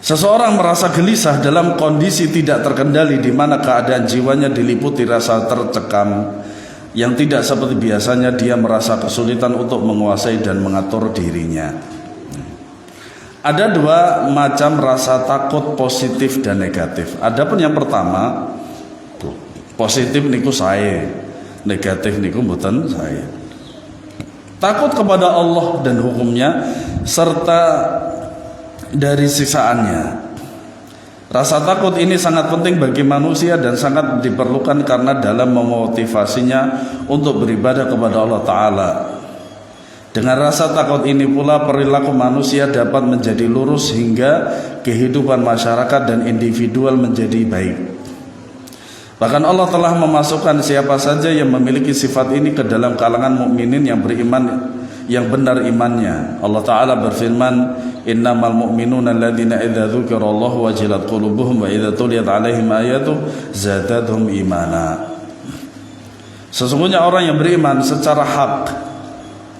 Seseorang merasa gelisah dalam kondisi tidak terkendali di mana keadaan jiwanya diliputi rasa tercekam yang tidak seperti biasanya. Dia merasa kesulitan untuk menguasai dan mengatur dirinya. Ada 2 macam rasa takut, positif dan negatif. Adapun yang pertama, positif niku saya, negatif niku mboten saya. Takut kepada Allah dan hukumnya serta dari siksaannya. Rasa takut ini sangat penting bagi manusia dan sangat diperlukan karena dalam memotivasinya untuk beribadah kepada Allah Ta'ala. Dengan rasa takut ini pula perilaku manusia dapat menjadi lurus hingga kehidupan masyarakat dan individual menjadi baik. Bahkan Allah telah memasukkan siapa saja yang memiliki sifat ini ke dalam kalangan mukminin yang beriman, yang benar imannya. Allah Ta'ala berfirman, innamal mu'minuna alladhina idza dzukirallahu wajilat qulubuhum wa idza tuliyat alaihim ayatuhu zadatuhum imana. Sesungguhnya orang yang beriman secara hak,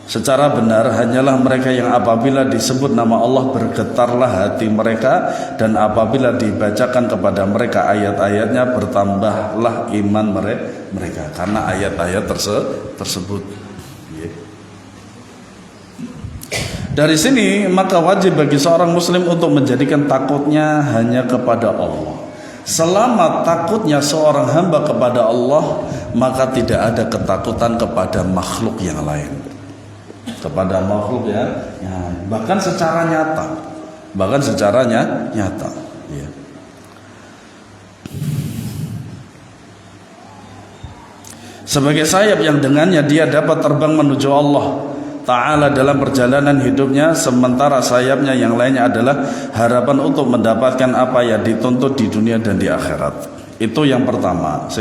secara benar hanyalah mereka yang apabila disebut nama Allah bergetarlah hati mereka, dan apabila dibacakan kepada mereka ayat-ayatnya bertambahlah iman mereka karena ayat-ayat tersebut. Dari sini maka wajib bagi seorang muslim untuk menjadikan takutnya hanya kepada Allah. Selama takutnya seorang hamba kepada Allah, maka tidak ada ketakutan kepada makhluk yang lain. Kepada makhluk ya, bahkan secara nyata, ya. Sebagai sayap yang dengannya dia dapat terbang menuju Allah Ta'ala dalam perjalanan hidupnya, sementara sayapnya yang lainnya adalah harapan untuk mendapatkan apa yang dituntut di dunia dan di akhirat. Itu yang pertama.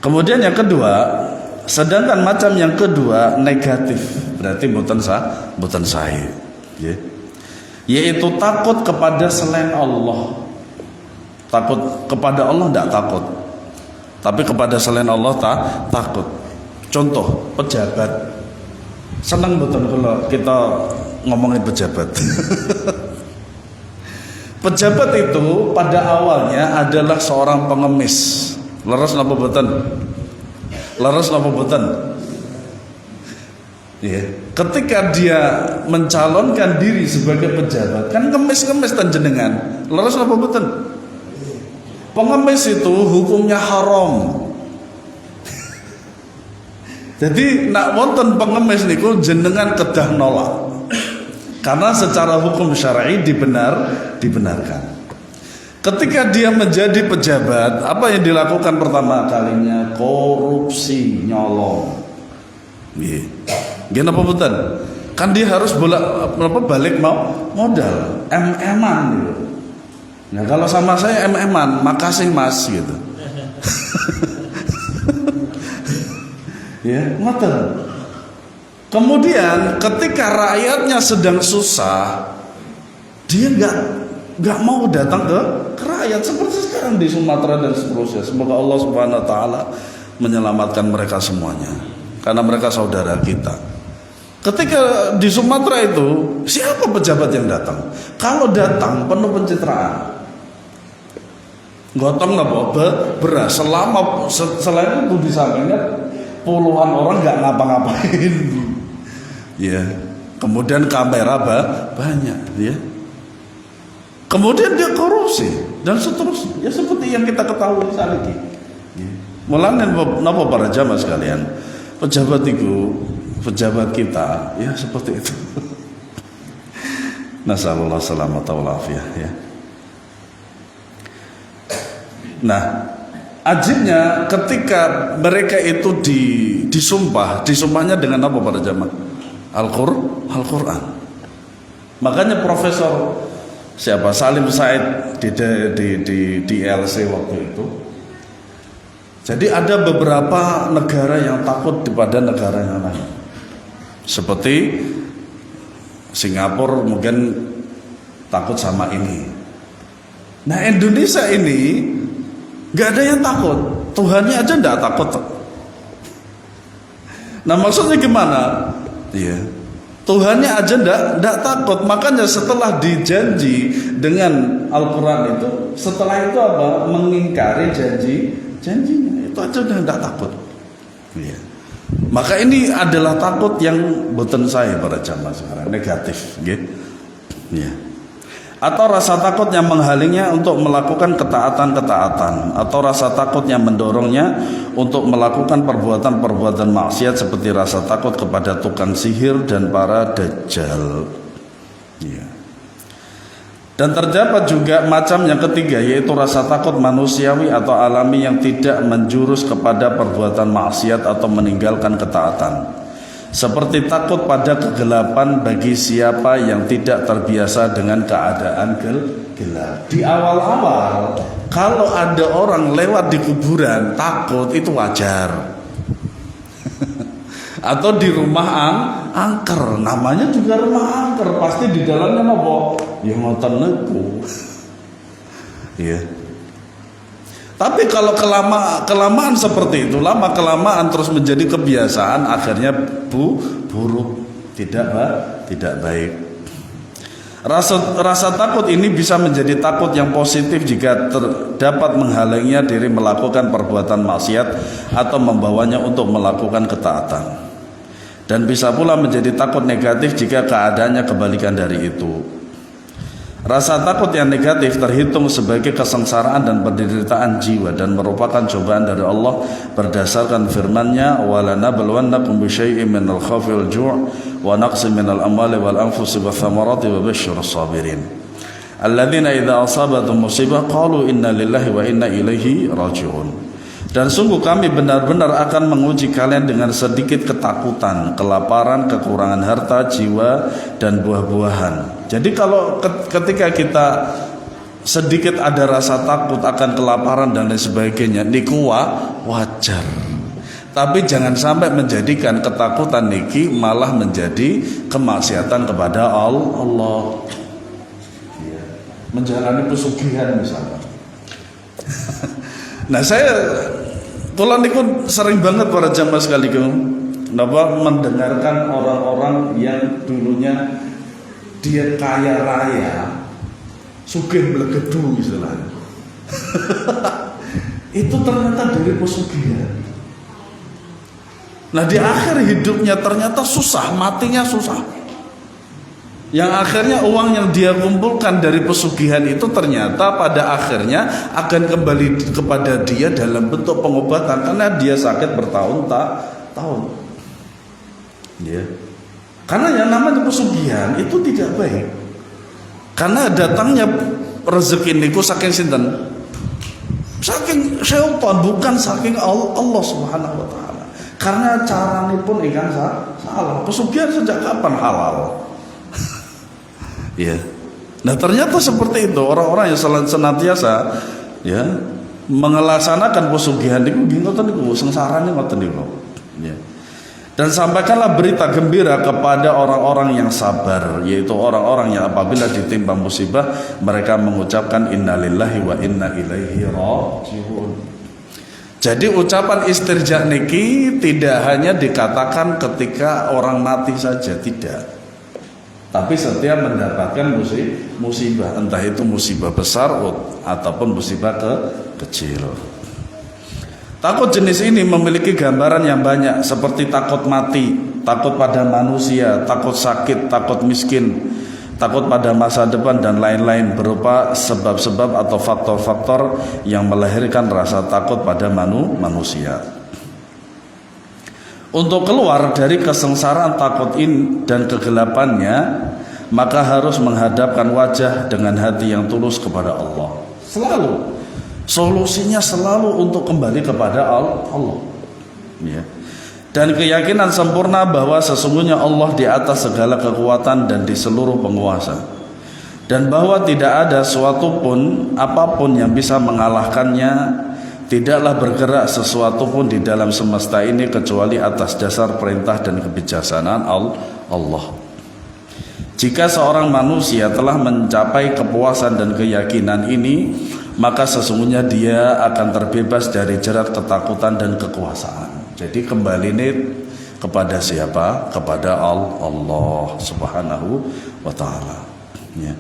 Kemudian yang kedua, sedangkan macam yang kedua negatif, berarti bukan saya, ya. Yaitu takut kepada selain Allah. Takut kepada Allah tidak takut, tapi kepada selain Allah takut. Contoh pejabat, senang betul kalau kita ngomongin pejabat. Pejabat itu pada awalnya adalah seorang pengemis. Leres napa boten? Leres napa boten? Ya, ketika dia mencalonkan diri sebagai pejabat, kan kemis-kemis dan jenengan. Leres napa boten? Pengemis itu hukumnya haram. Jadi nak wonten pengemis niku jenengan kedah nolak. Karena secara hukum syar'i dibenarkan. Ketika dia menjadi pejabat, apa yang dilakukan pertama kalinya? Korupsi, nyolong. Nggih. Nggih napa mboten? Kan dia harus balik modal, MM-an gitu. Nah, kalau sama saya MM-an, makasih Mas gitu. Ya, ngoten. Kemudian ketika rakyatnya sedang susah, dia nggak mau datang ke rakyat seperti sekarang di Sumatera dan seterusnya. Semoga Allah Subhanahu Wa Taala menyelamatkan mereka semuanya, karena mereka saudara kita. Ketika di Sumatera itu, siapa pejabat yang datang? Kalau datang penuh pencitraan, gotong beras. Selain itu di sampingnya puluhan orang nggak ngapa-ngapain. Ya, kemudian kamera banyak, ya. Kemudian dia korupsi dan seterusnya. Ya seperti yang kita ketahui saat ini. Mulanya napa para jamaah sekalian, pejabat kita, ya seperti itu. Nasallallahu salamata wal afiyah, ya. Nah, ajibnya ketika mereka itu disumpahnya dengan apa para jamaah? Al-Quran. Makanya Profesor Salim Said di LC waktu itu. Jadi ada beberapa negara yang takut kepada negara yang lain. Seperti Singapura mungkin takut sama ini. Nah, Indonesia ini nggak ada yang takut. Tuhannya aja nggak takut. Nah, maksudnya gimana? Ya, Tuhannya aja ndak takut. Makanya setelah dijanji dengan Al-Quran itu, setelah itu apa? Mengingkari janjinya. Itu aja udah ndak takut. Ya. Maka ini adalah takut yang boten saya para jamaah sekarang negatif, gitu. Ya. Atau rasa takut yang menghalingnya untuk melakukan ketaatan-ketaatan, atau rasa takut yang mendorongnya untuk melakukan perbuatan-perbuatan maksiat seperti rasa takut kepada tukang sihir dan para dajjal. Ya. Dan terdapat juga macam yang ketiga, yaitu rasa takut manusiawi atau alami yang tidak menjurus kepada perbuatan maksiat atau meninggalkan ketaatan. Seperti takut pada kegelapan bagi siapa yang tidak terbiasa dengan keadaan gelap. Di awal-awal, kalau ada orang lewat di kuburan takut, itu wajar. Atau di rumah angker, namanya juga rumah angker, pasti di dalamnya nopo ya ngoten niku. Ya. Tapi kalau kelamaan seperti itu, lama kelamaan terus menjadi kebiasaan, akhirnya buruk, tidak baik. Rasa takut ini bisa menjadi takut yang positif jika dapat menghalanginya diri melakukan perbuatan maksiat atau membawanya untuk melakukan ketaatan. Dan bisa pula menjadi takut negatif jika keadaannya kebalikan dari itu. Rasa takut yang negatif terhitung sebagai kesengsaraan dan penderitaan jiwa dan merupakan cobaan dari Allah berdasarkan firman-Nya, "Walanabluwannakum bisyai'in minal khaufi wal ju' wa naqsin minal amwali wal anfusi wath thamarati wa basyirus sabirin alladzina idza asabathum musibah qalu inna lillahi wa inna ilaihi raji'un." Dan sungguh kami benar-benar akan menguji kalian dengan sedikit ketakutan, kelaparan, kekurangan harta, jiwa, dan buah-buahan. Jadi kalau ketika kita sedikit ada rasa takut akan kelaparan dan lain sebagainya, niku wajar. Tapi jangan sampai menjadikan ketakutan niki malah menjadi kemaksiatan kepada Allah. Menjalani pesugihan misalnya. Nah, saya tulan niku sering banget para jamaah sekalian mendengarkan orang-orang yang dulunya dia kaya raya, sugih melegedu istilahnya. Itu ternyata dari pesugihan. Nah, di akhir hidupnya ternyata susah, matinya susah. Yang akhirnya uang yang dia kumpulkan dari pesugihan itu ternyata pada akhirnya akan kembali kepada dia dalam bentuk pengobatan karena dia sakit bertahun-tahun. Ya. Karena yang namanya pesugihan itu tidak baik. Karena datangnya rezeki niku saking sinten? Saking syaitan, bukan saking Allah Subhanahu wa taala. Karena caranya pun ikan salah. Pesugihan sejak kapan halal? Ya. Nah, ternyata seperti itu orang-orang yang senantiasa ya mengelaksanakan pesugihan niku nggih ngoten niku sengsarane ngoten niku. Ya. Dan sampaikanlah berita gembira kepada orang-orang yang sabar, yaitu orang-orang yang apabila ditimpa musibah mereka mengucapkan innalillahi wa inna ilaihi raji'un. Jadi ucapan istirja niki tidak hanya dikatakan ketika orang mati saja, tidak. Tapi setiap mendapatkan musibah, entah itu musibah besar ataupun musibah kecil. Takut jenis ini memiliki gambaran yang banyak, seperti takut mati, takut pada manusia, takut sakit, takut miskin, takut pada masa depan, dan lain-lain, berupa sebab-sebab atau faktor-faktor yang melahirkan rasa takut pada manusia. Untuk keluar dari kesengsaraan takut ini dan kegelapannya, maka harus menghadapkan wajah dengan hati yang tulus kepada Allah. Selalu solusinya selalu untuk kembali kepada Allah, ya. Dan keyakinan sempurna bahwa sesungguhnya Allah di atas segala kekuatan dan di seluruh penguasa, dan bahwa tidak ada suatu pun apapun yang bisa mengalahkannya. Tidaklah bergerak sesuatu pun di dalam semesta ini kecuali atas dasar perintah dan kebijaksanaan Allah. Jika seorang manusia telah mencapai kepuasan dan keyakinan ini, maka sesungguhnya dia akan terbebas dari jerat ketakutan dan kekuasaan. Jadi kembali ini kepada siapa? Kepada Allah Subhanahu wa taala, ya.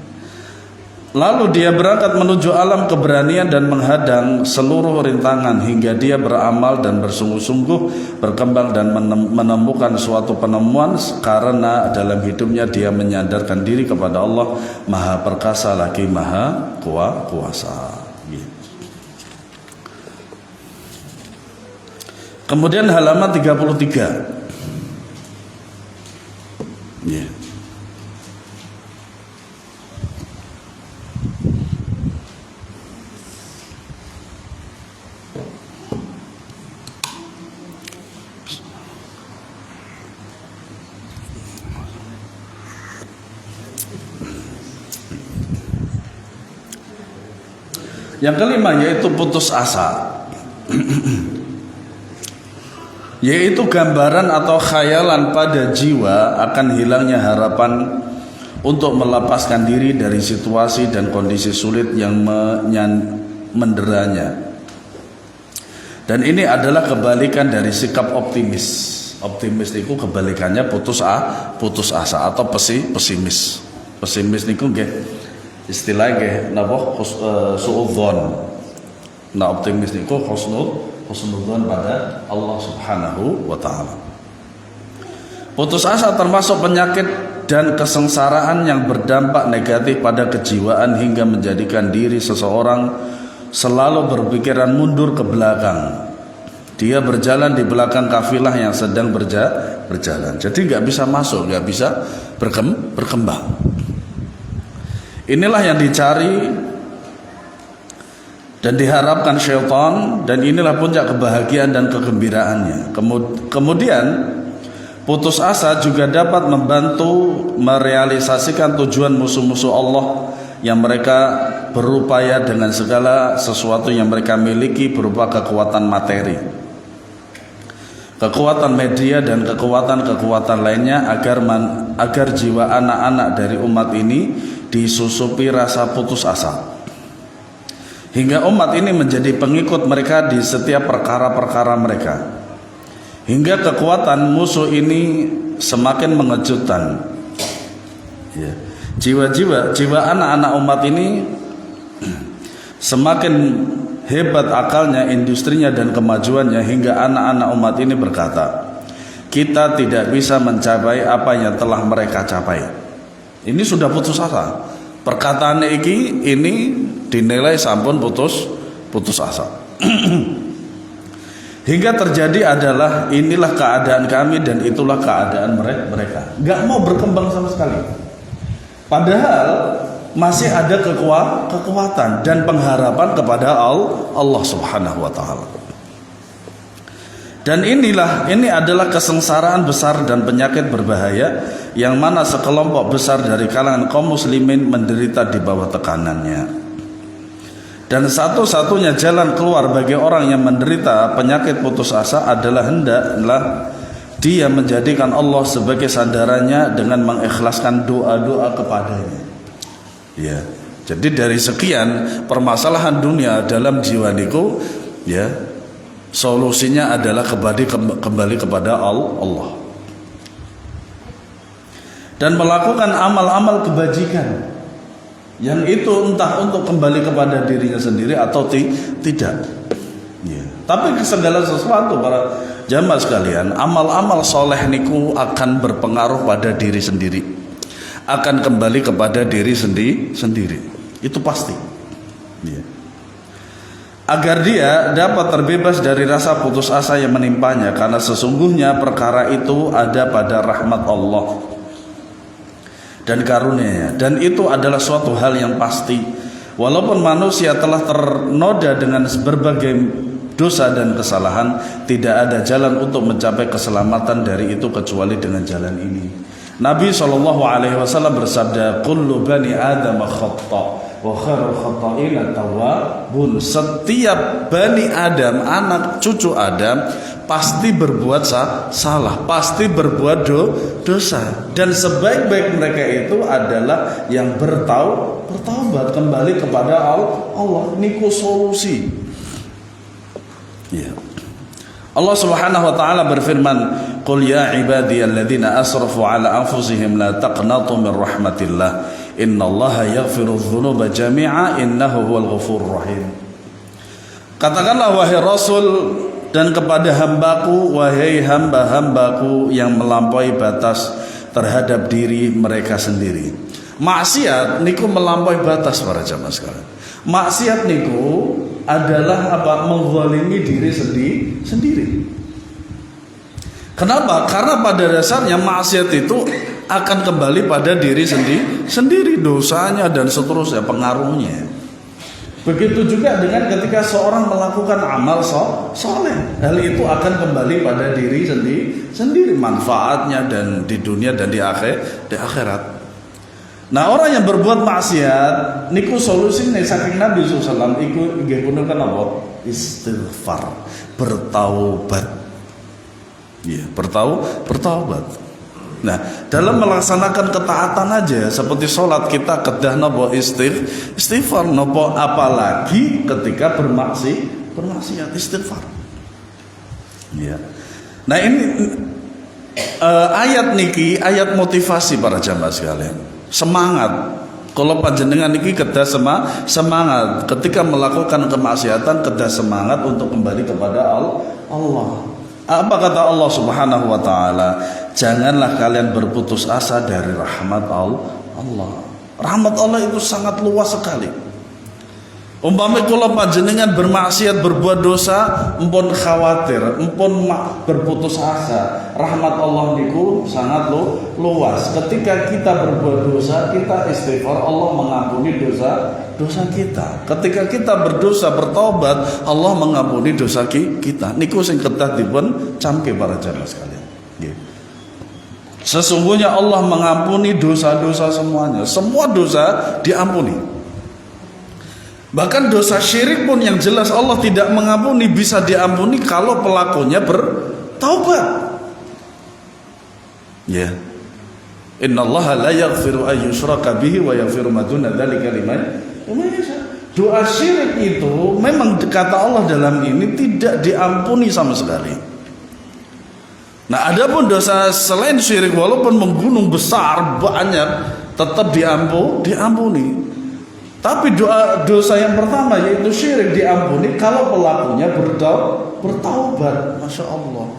Lalu dia berangkat menuju alam keberanian dan menghadang seluruh rintangan hingga dia beramal dan bersungguh-sungguh berkembang dan menemukan suatu penemuan, karena dalam hidupnya dia menyandarkan diri kepada Allah Maha Perkasa lagi Maha Kuasa. Kemudian halaman 33. Ya. Yang kelima yaitu putus asa. Yaitu gambaran atau khayalan pada jiwa akan hilangnya harapan untuk melepaskan diri dari situasi dan kondisi sulit yang menderanya. Dan ini adalah kebalikan dari sikap optimis. Optimis itu kebalikannya putus asa atau pesimis. Pesimis niku nggih istilahnya napa suudzon. Nah, optimis niku husnudzon pada Allah Subhanahu wa taala. Putus asa termasuk penyakit dan kesengsaraan yang berdampak negatif pada kejiwaan hingga menjadikan diri seseorang selalu berpikiran mundur ke belakang. Dia berjalan di belakang kafilah yang sedang berjalan. Jadi nggak bisa masuk, nggak bisa berkembang. Inilah yang dicari dan diharapkan syaitan, dan inilah puncak kebahagiaan dan kegembiraannya. Kemudian putus asa juga dapat membantu merealisasikan tujuan musuh-musuh Allah yang mereka berupaya dengan segala sesuatu yang mereka miliki berupa kekuatan materi, kekuatan media, dan kekuatan-kekuatan lainnya agar jiwa anak-anak dari umat ini disusupi rasa putus asa, hingga umat ini menjadi pengikut mereka di setiap perkara-perkara mereka, hingga kekuatan musuh ini semakin mengejutkan, ya. Jiwa anak-anak umat ini semakin hebat akalnya, industrinya, dan kemajuannya, hingga anak-anak umat ini berkata, kita tidak bisa mencapai apa yang telah mereka capai. Ini sudah putus asa. Perkataan ini dinilai sampun putus asa. Hingga terjadi adalah inilah keadaan kami dan itulah keadaan mereka. Gak mau berkembang sama sekali. Padahal masih ada kekuatan dan pengharapan kepada Allah Subhanahu wa taala. Dan ini adalah kesengsaraan besar dan penyakit berbahaya yang mana sekelompok besar dari kalangan kaum muslimin menderita di bawah tekanannya. Dan satu-satunya jalan keluar bagi orang yang menderita penyakit putus asa adalah hendaklah dia menjadikan Allah sebagai sandarannya dengan mengikhlaskan doa-doa kepadanya. Ya. Jadi dari sekian permasalahan dunia dalam jiwa niku, ya, solusinya adalah kembali kepada Allah dan melakukan amal-amal kebajikan yang itu entah untuk kembali kepada dirinya sendiri atau tidak. Ya. Tapi segala sesuatu para jamaah sekalian, amal-amal soleh niku akan berpengaruh pada diri sendiri, akan kembali kepada diri sendiri. Itu pasti. Ya. Agar dia dapat terbebas dari rasa putus asa yang menimpanya, karena sesungguhnya perkara itu ada pada rahmat Allah dan karunia-Nya, dan itu adalah suatu hal yang pasti. Walaupun manusia telah ternoda dengan berbagai dosa dan kesalahan, tidak ada jalan untuk mencapai keselamatan dari itu kecuali dengan jalan ini. Nabi SAW bersabda, kullu bani Adam khata' wa khairul khata'ina tawwabun. Setiap bani Adam, anak cucu Adam, pasti berbuat salah, pasti berbuat dosa, dan sebaik-baik mereka itu adalah yang bertaubat kembali kepada Allah. Niku solusi. Ya. Allah Subhanahu wa taala berfirman, "Qul ya ibadiyalladzina asrafu ala anfusihim la taqnatu min rahmatillah. Innallaha yaghfiru dzunuba jami'a innahu huwal ghafurur rahim." Katakanlah wahai Rasul, dan kepada hambaku, wahai hamba-hambaku yang melampaui batas terhadap diri mereka sendiri. Maksiat niku melampaui batas para jamaah sekalian. Maksiat niku adalah apa? Menzalimi diri sendiri. Kenapa? Karena pada dasarnya maksiat itu akan kembali pada diri sendiri, dosanya dan seterusnya, pengaruhnya. Begitu juga dengan ketika seorang melakukan amal soleh, hal itu akan kembali pada diri sendiri, manfaatnya dan di dunia dan di akhirat. Nah, orang yang berbuat maksiat niku solusinya saking Nabi SAW iku nggih punten apa? Istighfar, bertaubat. Ya, bertaubat. Nah, dalam melaksanakan ketaatan aja seperti sholat kita kedah nopo istighfar nopo, apalagi ketika bermaksiat istighfar. Ya. Nah, ini ayat niki ayat motivasi para jamaah sekalian. Semangat. Kalau panjenengan niki kedah semangat ketika melakukan kemaksiatan, kedah semangat untuk kembali kepada Allah. Apa kata Allah Subhanahu wa taala? Janganlah kalian berputus asa dari rahmat Allah. Rahmat Allah itu sangat luas sekali. Umpama kula panjenengan bermaksiat, berbuat dosa, empun khawatir, empun berputus asa. Rahmat Allah niku sangat luas. Ketika kita berbuat dosa, kita istighfar, Allah mengampuni dosa kita. Ketika kita berdosa, bertobat, Allah mengampuni dosa kita. Niku sing kedah dipun camke para jamaah sekalian. Nggih. Sesungguhnya Allah mengampuni dosa-dosa semuanya. Semua dosa diampuni. Bahkan dosa syirik pun yang jelas Allah tidak mengampuni, bisa diampuni kalau pelakunya bertaubat. Ya. Innallaha la yaghfiru an yushraka bihi wa yaghfiru ma duna dzalika liman yasha. Doa syirik itu memang kata Allah dalam ini tidak diampuni sama sekali. Nah, adapun dosa selain syirik walaupun menggunung besar banyak tetap diampuni. Tapi dosa yang pertama yaitu syirik diampuni kalau pelakunya bertaubat. Masya Allah.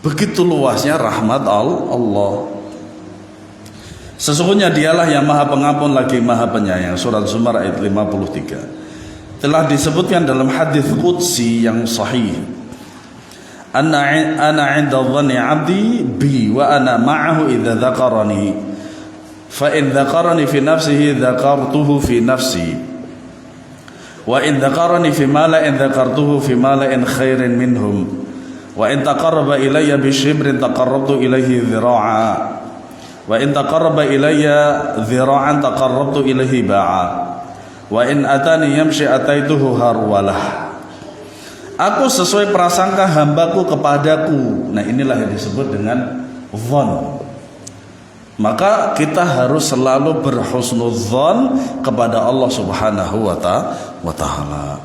Begitu luasnya rahmat Allah. Sesungguhnya dialah yang maha pengampun lagi maha penyayang. Surat Zumar ayat 53. Telah disebutkan dalam hadis qudsi yang sahih. Ana 'inda dhanni 'abdi bi wa ana ma'ahu idza dzakarani. Fa in dzakarani fi nafsihi dzakartuhu fi nafsi wa in dzakarani fi mala'in dzakartuhu fi mala'in khairin minhum wa in taqarraba ilayya bi shibrin taqarrabtu ilayhi dhira'a wa in taqarraba ilayya dhira'an taqarrabtu ilayhi ba'a wa in atani yamshi ataituhu harwalah. Aku sesuai prasangka hambaku kepadaku. Nah, inilah yang disebut dengan dzan. Maka kita harus selalu berhusnudzan kepada Allah Subhanahu wa taala.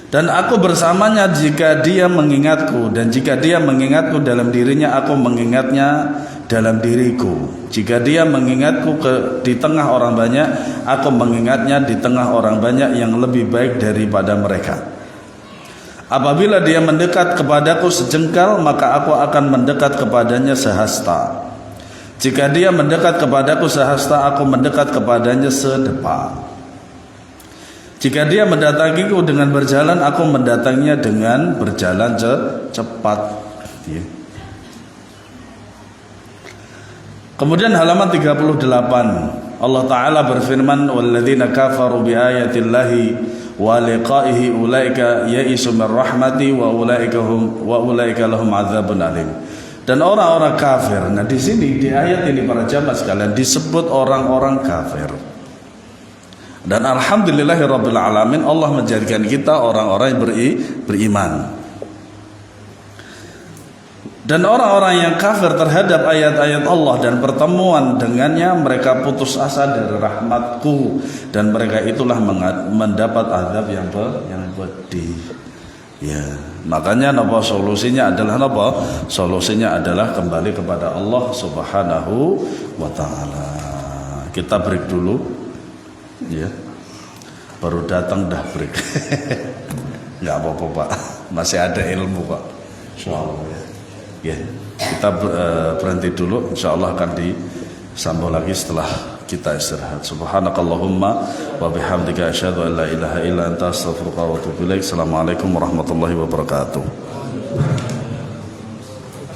Dan aku bersamanya jika dia mengingatku, dan jika dia mengingatku dalam dirinya, aku mengingatnya dalam diriku. Jika dia mengingatku di tengah orang banyak, aku mengingatnya di tengah orang banyak yang lebih baik daripada mereka. Apabila dia mendekat kepadaku sejengkal, maka aku akan mendekat kepadanya sehasta. Jika dia mendekat kepadaku sehasta, aku mendekat kepadanya sedepa. Jika dia mendatangiku dengan berjalan, aku mendatanginya dengan berjalan cepat. Kemudian halaman 38, Allah Ta'ala berfirman, walladzina kafaru biayatillahi wa liqa'ihi ulaika ya'isu min rahmati wa ulaika lahum adzabun alim. Dan orang-orang kafir. Nah, di sini di ayat ini para jamaah sekalian disebut orang-orang kafir. Dan alhamdulillahirabbil alamin, Allah menjadikan kita orang-orang yang beriman. Dan orang-orang yang kafir terhadap ayat-ayat Allah dan pertemuan dengannya, mereka putus asa dari rahmatku, dan mereka itulah mendapat azab yang pedih. Ya, makanya napa solusinya adalah napa? Solusinya adalah kembali kepada Allah Subhanahu wa taala. Kita break dulu. Ya. Baru datang dah break. Enggak apa-apa, Pak. Masih ada ilmu, Pak. Insyaallah. Ya, kita berhenti dulu, insyaallah akan disambung lagi setelah kita istirahat. Subhanakallahumma wa bihamdika asyhadu an la ilaha illa anta astaghfiruka wa atubu ilaik. Assalamualaikum warahmatullahi wabarakatuh.